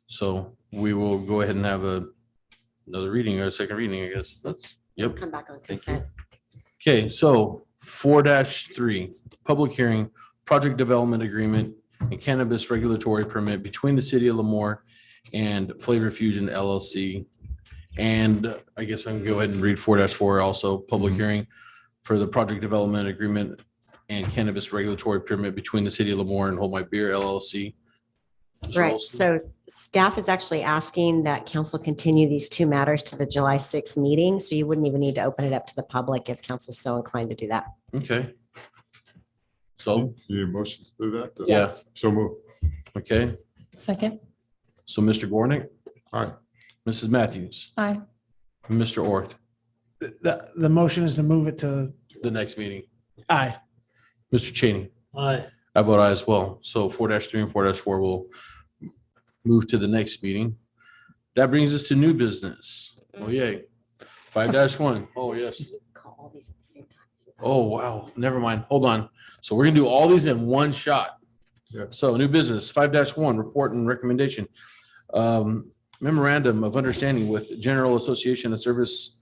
So we will go ahead and have another reading or a second reading, I guess. That's, yep. Come back on Thank consent. Okay, so 4-3, public hearing, project development agreement and cannabis regulatory permit between the city of Lemoore and Flavor Fusion LLC. And I guess I can go ahead and read 4-4 also, public hearing for the project development agreement and cannabis regulatory permit between the city of Lemoore and Hold My Beer LLC. Mr. Right, Olson? so staff is actually asking that council continue these two matters to the July 6th meeting, so you wouldn't even need to open it up to the public if council's so inclined to do that. Okay. So, You need a motion to do that? Yeah. Yes. So move. okay, Second. so Mr. Gornick, Aye. Mrs. Matthews, Aye. Mr. Orth, the motion is to move it to the next meeting. aye. Mr. Cheney. Aye. I vote aye as well. So 4-3 and 4-4 will move to the next meeting. That brings us to new business. Oh, yay. 5-1. Oh, yes. Call all these at the same time. Oh, wow. Never mind. Hold on. So we're gonna do all these in one shot. Yeah. So new business, 5-1, report and recommendation. Memorandum of understanding with General Association of Service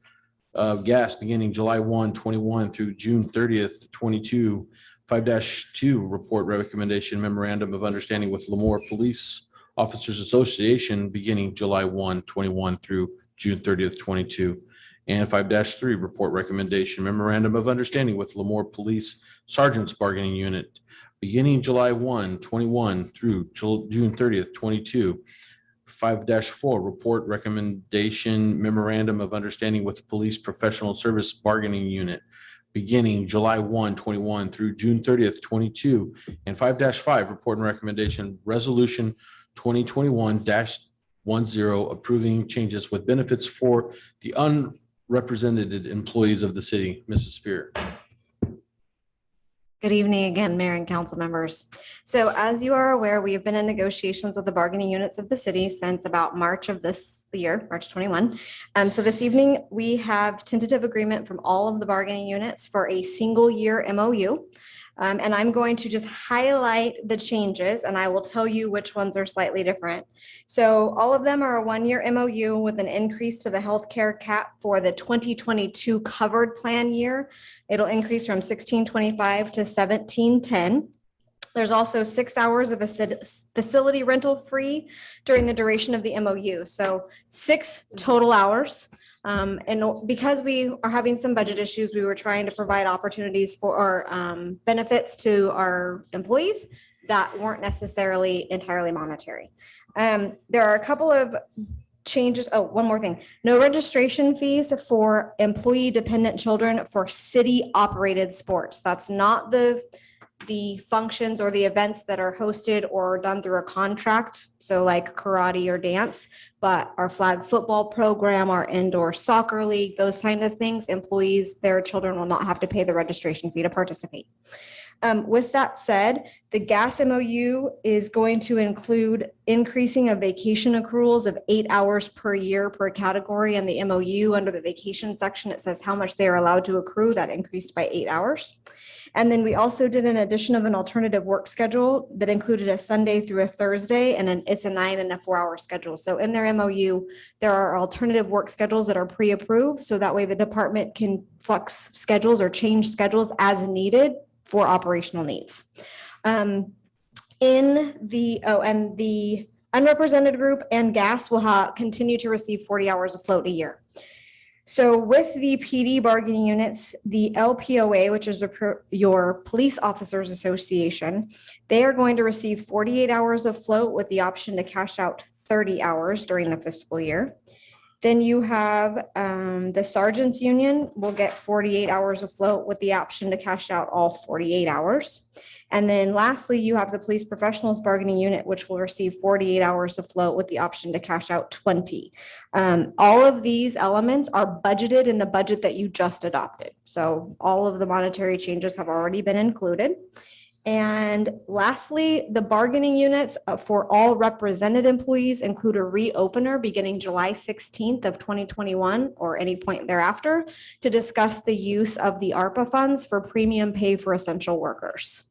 of Gas beginning July 1, 21 through June 30th, 22. 5-2, report recommendation memorandum of understanding with Lemoore Police Officers Association beginning July 1, 21 through June 30th, 22. And 5-3, report recommendation memorandum of understanding with Lemoore Police Sergeants Bargaining Unit beginning July 1, 21 through June 30th, 22. 5-4, report recommendation memorandum of understanding with Police Professional Service Bargaining Unit beginning July 1, 21 through June 30th, 22. And 5-5, report and recommendation resolution 2021-1 approving changes with benefits for the unrepresented employees of the city. Mrs. Spear. Good evening again, Mayor and council members. So as you are aware, we have been in negotiations with the bargaining units of the city since about March of this year, March 21. So this evening, we have tentative agreement from all of the bargaining units for a single year MOU. And I'm going to just highlight the changes and I will tell you which ones are slightly different. So all of them are a 1-year MOU with an increase to the healthcare cap for the 2022 covered plan year. It'll increase from 1625 to 1710. There's also 6 hours of a facility rental free during the duration of the MOU. So 6 total hours. And because we are having some budget issues, we were trying to provide opportunities for our benefits to our employees that weren't necessarily entirely monetary. There are a couple of changes. Oh, one more thing. No registration fees for employee dependent children for city operated sports. That's not the functions or the events that are hosted or done through a contract. So like karate or dance, but our flag football program, our indoor soccer league, those kind of things, employees, their children will not have to pay the registration fee to participate. With that said, the gas MOU is going to include increasing of vacation accruals of 8 hours per year per category. And the MOU under the vacation section, it says how much they are allowed to accrue. That increased by 8 hours. And then we also did an addition of an alternative work schedule that included a Sunday through a Thursday, and then it's a 9 and a 4-hour schedule. So in their MOU, there are alternative work schedules that are pre-approved. So that way the department can flex schedules or change schedules as needed for operational needs. And the unrepresented group and gas will continue to receive 40 hours of float a year. So with the PD bargaining units, the LPOA, which is your Police Officers Association, they are going to receive 48 hours of float with the option to cash out 30 hours during the fiscal year. Then you have the Sergeants Union will get 48 hours of float with the option to cash out all 48 hours. And then lastly, you have the Police Professionals Bargaining Unit, which will receive 48 hours of float with the option to cash out 20. All of these elements are budgeted in the budget that you just adopted. So all of the monetary changes have already been included. And lastly, the bargaining units for all represented employees include a reopener beginning July 16th of 2021 or any point thereafter to discuss the use of the ARPA funds for premium pay for essential workers.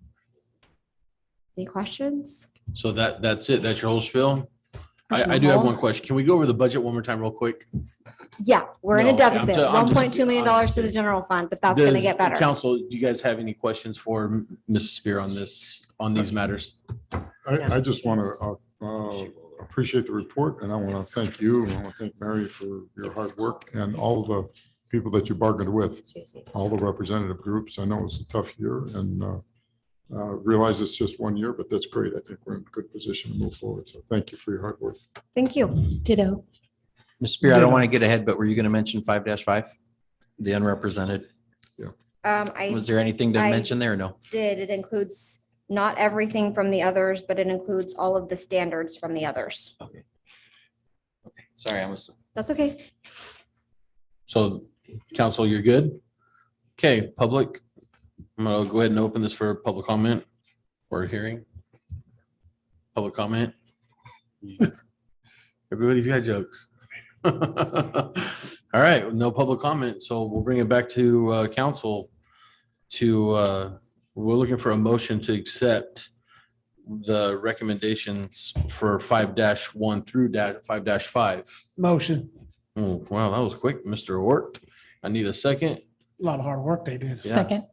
Any questions? So that's it. That's your whole spiel. I do have one question. Can we go over the budget one more time real quick? Yeah, we're in a No, deficit, I'm just- $1.2 million to the general fund, but that's gonna Does get better. Council, do you guys have any questions for Mrs. Spear on these matters? I just want to appreciate the report, and I want to thank you, and I want to thank Mary for your hard work and all the people that you bargained with, all the representative groups. I know it was a tough year, and realize it's just 1 year, but that's great. I think we're in a good position to move forward. So thank you for your hard work. Thank you. Ditto. Ms. Spear, I don't want to get ahead, but were you going to mention 5-5, the unrepresented? Was there anything to I mention there or no? It includes not everything from the others, but it includes all of the standards from the others. Okay. Sorry, I was. That's okay. So Council, you're good? Okay, public. I'm gonna go ahead and open this for public comment or hearing. Public comment. Everybody's got jokes. All right, no public comment, so we'll bring it back to council we're looking for a motion to accept the recommendations for 5-1 through 5-5. Motion. Oh, wow, that was quick, Mr. Ort. I need a second. A lot of hard work they did. Yeah. Second.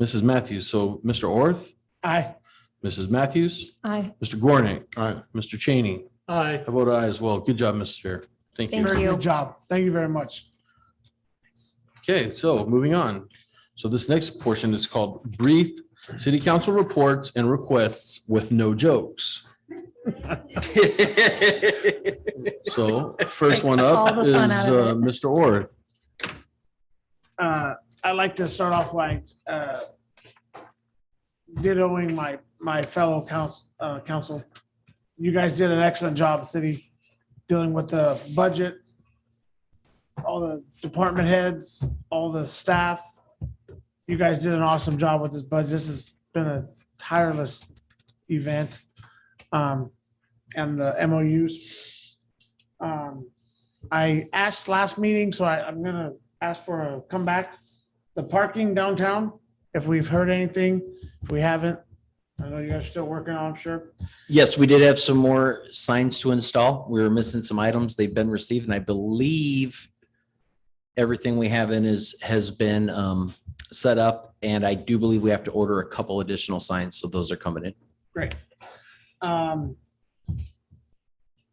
Mrs. Matthews. So Mr. Orth, Aye. Mrs. Matthews, Aye. Mr. Gornick, Aye. Mr. Cheney. Aye. I vote aye as well. Good job, Mrs. Spear. Thank you. Thank you. Good job. Thank you very much. Okay, so moving on. So this next portion is called brief city council reports and requests with no jokes. So first one All up the is fun out of it. Mr. Orth. I'd like to start off by dittoing my fellow council. You guys did an excellent job, city dealing with the budget, all the department heads, all the staff. You guys did an awesome job with this budget. This has been a tireless event. And the MOUs. I asked last meeting, so I'm gonna ask for a comeback. The parking downtown, if we've heard anything, if we haven't, I know you guys are still working on, I'm sure. Yes, we did have some more signs to install. We were missing some items. They've been received, and I believe everything we have in has been set up, and I do believe we have to order a couple additional signs, so those are coming in. Great.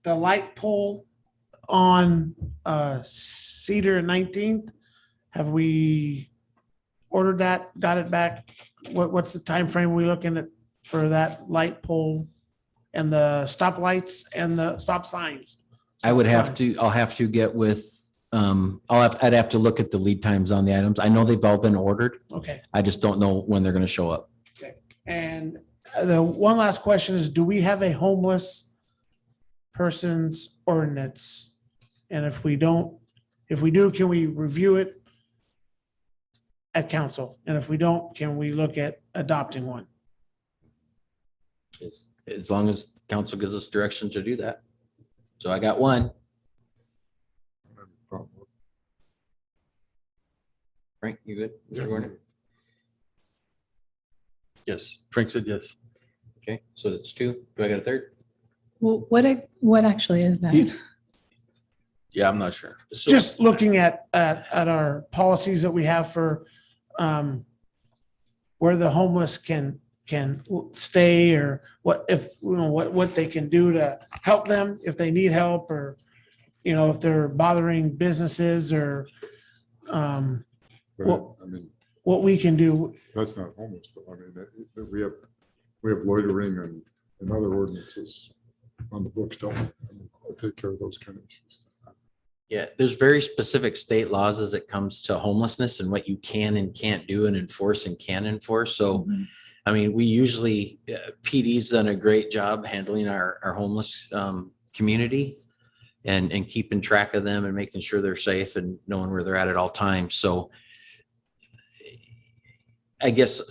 The light pole on Cedar 19th, have we ordered that, got it back? What's the time frame we looking at for that light pole and the stop lights and the stop signs? I'll have to get with, I'd have to look at the lead times on the items. I know they've all been ordered. Okay. I just don't know when they're gonna show up. Okay. And the one last question is, do we have a homeless person's ordinance? And if we do, can we review it at council? And if we don't, can we look at adopting one? As long as council gives us direction to do that. So I got one. Frank, you good? Mr. Warner? Yes, Frank said yes. Okay, so that's two. Do I got a third? Well, what actually is that? Yeah, I'm not sure. So- Just looking at our policies that we have for where the homeless can stay, or what they can do to help them if they need help, or if they're bothering businesses, or But, I mean, what we can do. that's not homeless, but I mean, we have loitering and other ordinances on the books, don't we? I mean, I'll take care of those kind of issues. Yeah, there's very specific state laws as it comes to homelessness and what you can and can't do and enforce and can enforce. So, I mean, we usually, PD's done a great job handling our homeless community and keeping track of them and making sure they're safe and knowing where they're at all times. So I guess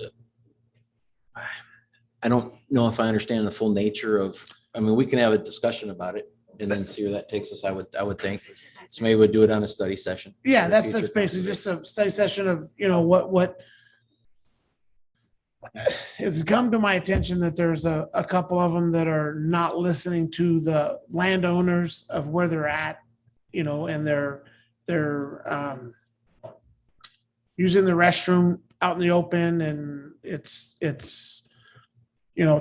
I don't know if I understand the full nature of, I mean, we can have a discussion about it and then see where that takes us, I would think. So maybe we'll do it on a study session. Yeah, for that's future basically just consideration. a study session of, what it's come to my attention that there's a couple of them that are not listening to the landowners of where they're at, and they're using the restroom out in the open, and it's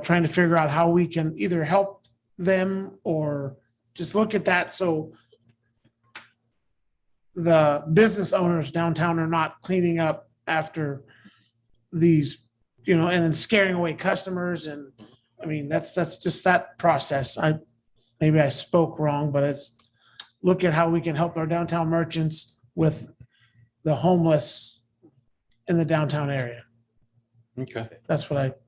trying to figure out how we can either help them or just look at that. So the business owners downtown are not cleaning up after these, and then scaring away customers. And I mean, that's just that process. Maybe I spoke wrong, but it's look at how we can help our downtown merchants with the homeless in the downtown area. Okay. That's what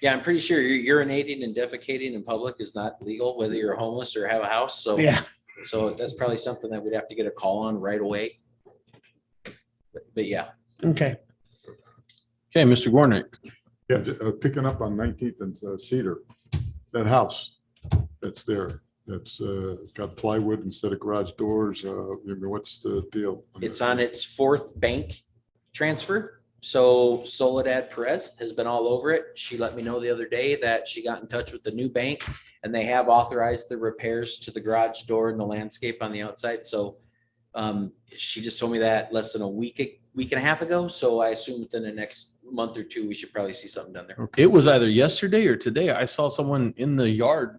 Yeah, I'm pretty sure urinating and defecating in public is not legal, whether you're homeless or have a house. So, Yeah. So that's probably something that we'd have to get a call on right away. But yeah. Okay. Okay, Mr. Gornick. Yeah, picking up on 19th and Cedar, that house that's there, that's got plywood instead of garage doors. What's the deal? It's on its fourth bank transfer. So Soledad Perez has been all over it. She let me know the other day that she got in touch with the new bank and they have authorized the repairs to the garage door and the landscape on the outside. So she just told me that less than a week and a half ago. So I assume within the next month or two, we should probably see something done there. It was either yesterday or today. I saw someone in the yard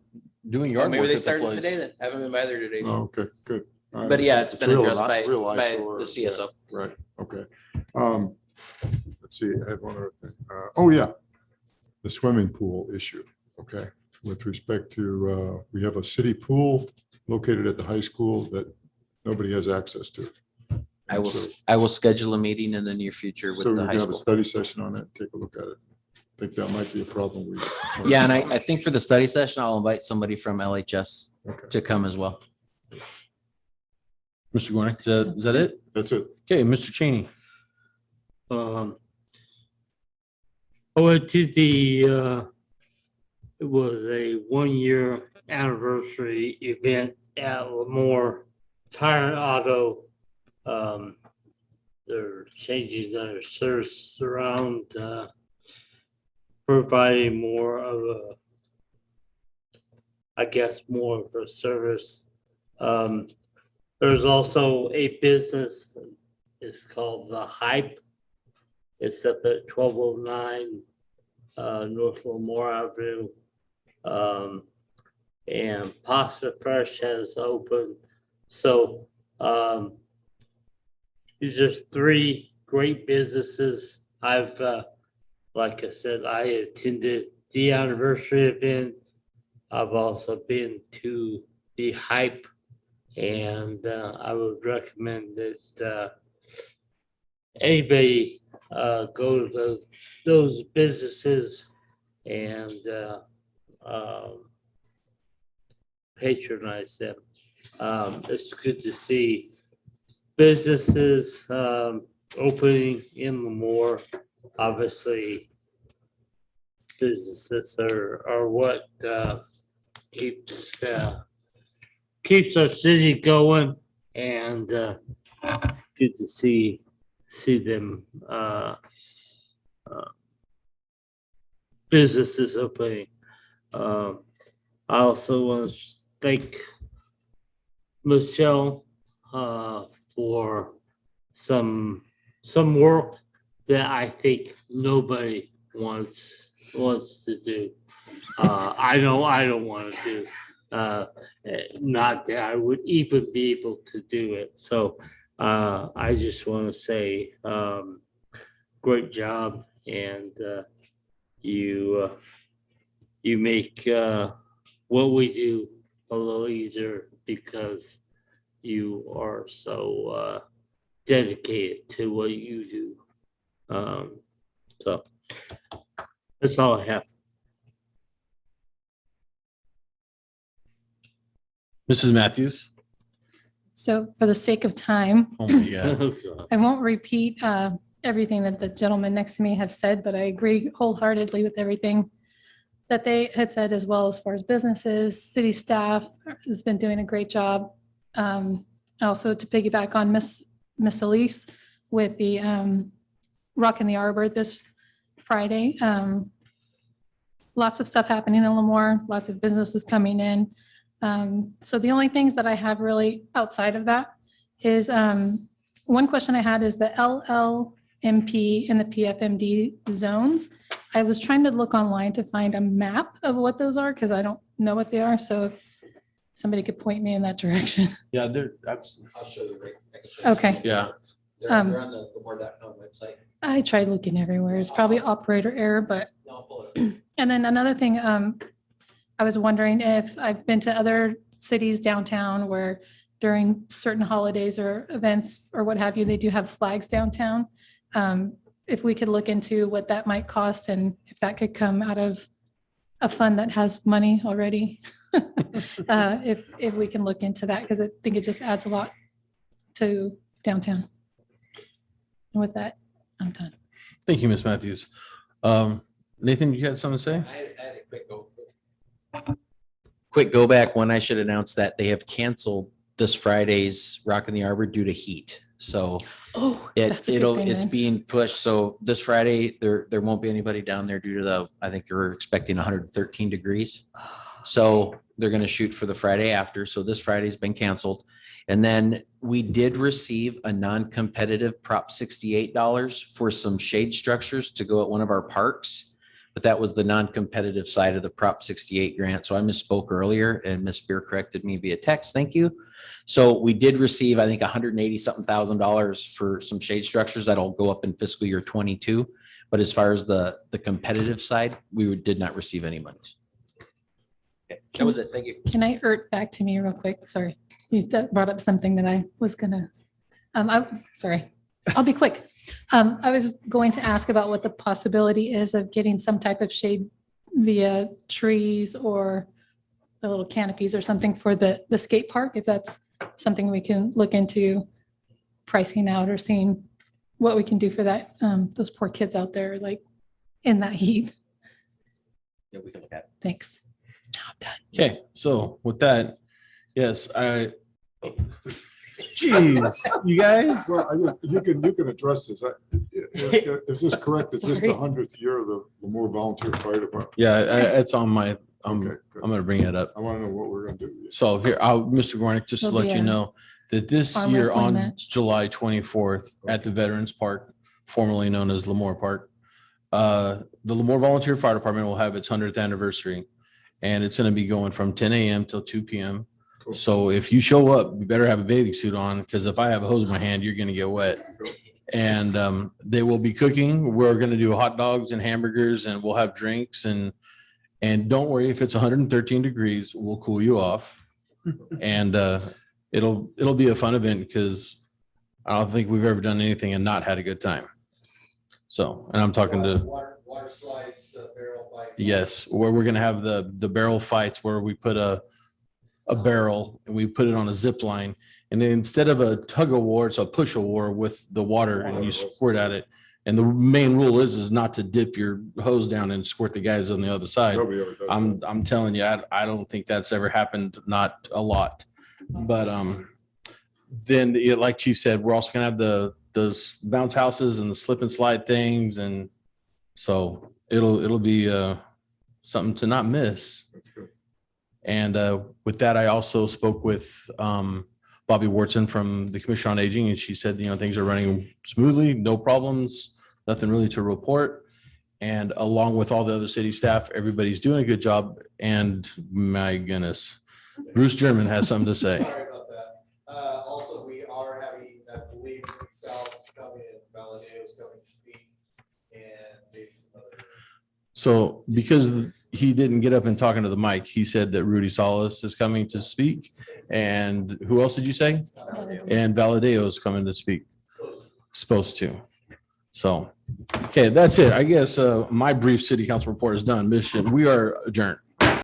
doing yard Maybe work they at the started place. today then. Haven't been by there today. Oh, okay, good. All right. But yeah, it's been real- addressed by real the eyesore, CSO. yeah, right, okay. Let's see, I had one other thing. Oh, yeah, the swimming pool issue, okay? With respect to, we have a city pool located at the high school that nobody has access to. I will, So- I will schedule a meeting in the near future with So we the can high have a school. study session on it, take a look at it. I think that might be a problem. Yeah, and I think for the study session, I'll invite somebody from LHS Okay. to come as well. Mr. Gornick, is that it? That's it. Okay, Mr. Cheney. I went to the, it was a 1-year anniversary event at Lemoore Tire and Auto. They're changing their service around, providing more of a, I guess, more of a service. There's also a business, it's called The Hype. It's up at 1209 North Lemoore Avenue. And Pasta Fresh has opened. So these are 3 great businesses. I've, like I said, I attended the anniversary event. I've also been to the Hype, and I would recommend that anybody go to those businesses and patronize them. It's good to see businesses opening in Lemoore. Obviously, businesses are what keeps our city going, and good to see them businesses opening. I also want to thank Michelle for some work that I think nobody wants to do. I know I don't want to do. Not that I would even be able to do it. So I just want to say great job, and you make what we do a little easier because you are so dedicated to what you do. So that's all I have. Mrs. Matthews. So for the sake of time, Oh my God. I won't repeat everything that the gentleman next to me have said, but I agree wholeheartedly with everything that they had said, as well as far as businesses, city staff has been doing a great job. Also to piggyback on Miss Elise with the Rock in the Arbor this Friday. Lots of stuff happening in Lemoore, lots of businesses coming in. So the only things that I have really outside of that is one question I had is the LLMP and the PFMD zones. I was trying to look online to find a map of what those are because I don't know what they are. So if somebody could point me in that direction. Yeah, I'll show you. I can show you. Okay. yeah. They're on the Lemoore.com website. I tried looking everywhere. It's probably operator error, but. No, pull it. And then another thing, I was wondering if I've been to other cities downtown where during certain holidays or events or what have you, they do have flags downtown. If we could look into what that might cost and if that could come out of a fund that has money already. If we can look into that, because I think it just adds a lot to downtown. And with that, I'm done. Thank you, Ms. Matthews. Nathan, you had something to say? I had a quick go back when I should announce that they have canceled this Friday's Rock in the Arbor due to heat. So that's a good thing it's then. being pushed. So this Friday, there won't be anybody down there due to the, I think you're expecting 113 degrees. So they're going to shoot for the Friday after. So this Friday's been canceled. And then we did receive a non-competitive Prop $68 for some shade structures to go at one of our parks. But that was the non-competitive side of the Prop 68 grant. So I misspoke earlier and Ms. Spear corrected me via text. Thank you. So we did receive, I think, $180,000 for some shade structures that'll go up in fiscal year 22. But as far as the competitive side, we did not receive any money. Okay, that was it. Thank you. Can I back to me real quick? Sorry. You brought up something that I was gonna, sorry, I'll be quick. I was going to ask about what the possibility is of getting some type of shade via trees or the little canopies or something for the skate park, if that's something we can look into pricing out or seeing what we can do for that, those poor kids out there, like in that heat. Yeah, we can look at. Thanks. Okay, so with that, yes, Jeez, you guys. Well, you can address this. Is this correct? Is this the 100th year of the Lemoore Volunteer Fire Department? Yeah, it's on my, Okay, I'm good. gonna bring it up. I want to know what we're going to do. So here, Mr. Gornick, just to There'll let be you a know that this arm year wrestling on match. July 24th at the Veterans Park, formerly known as Lemoore Park, the Lemoore Volunteer Fire Department will have its 100th anniversary. And it's going to be going from 10 a.m. till 2 p.m. Cool. So if you show up, you better have a bathing suit on, because if I have a hose in my hand, you're going to get wet. And they will be cooking. We're going to do hot dogs and hamburgers, and we'll have drinks. And don't worry, if it's 113 degrees, we'll cool you off. And it'll be a fun event, because I don't think we've ever done anything and not had a good time. So, and I'm talking to. Water slides, the barrel fights. Yes, where we're gonna have the barrel fights, where we put a barrel and we put it on a zip line, and then instead of a tug of war, it's a push of war with the water, and you squirt at it. And the main rule is not to dip your hose down and squirt the guys on the other side. Nobody ever does that. I'm telling you, I don't think that's ever happened, not a lot. But then like Chief said, we're also gonna have those bounce houses and the slip and slide things, and so it'll be something to not miss. That's good. And with that, I also spoke with Bobby Wharton from the Commission on Aging, and she said, things are running smoothly, no problems, nothing really to report. And along with all the other city staff, everybody's doing a good job. And my goodness, Bruce German has something to say. Sorry about that. Also, we are having, I believe, South coming and Valadeo's coming to speak, and maybe some other. So because he didn't get up and talking to the mic, he said that Rudy Salas is coming to speak. And who else did you say? And Valadeo is coming to speak. Supposed to. So, okay, that's it. I guess my brief city council report is done. Mission, we are adjourned.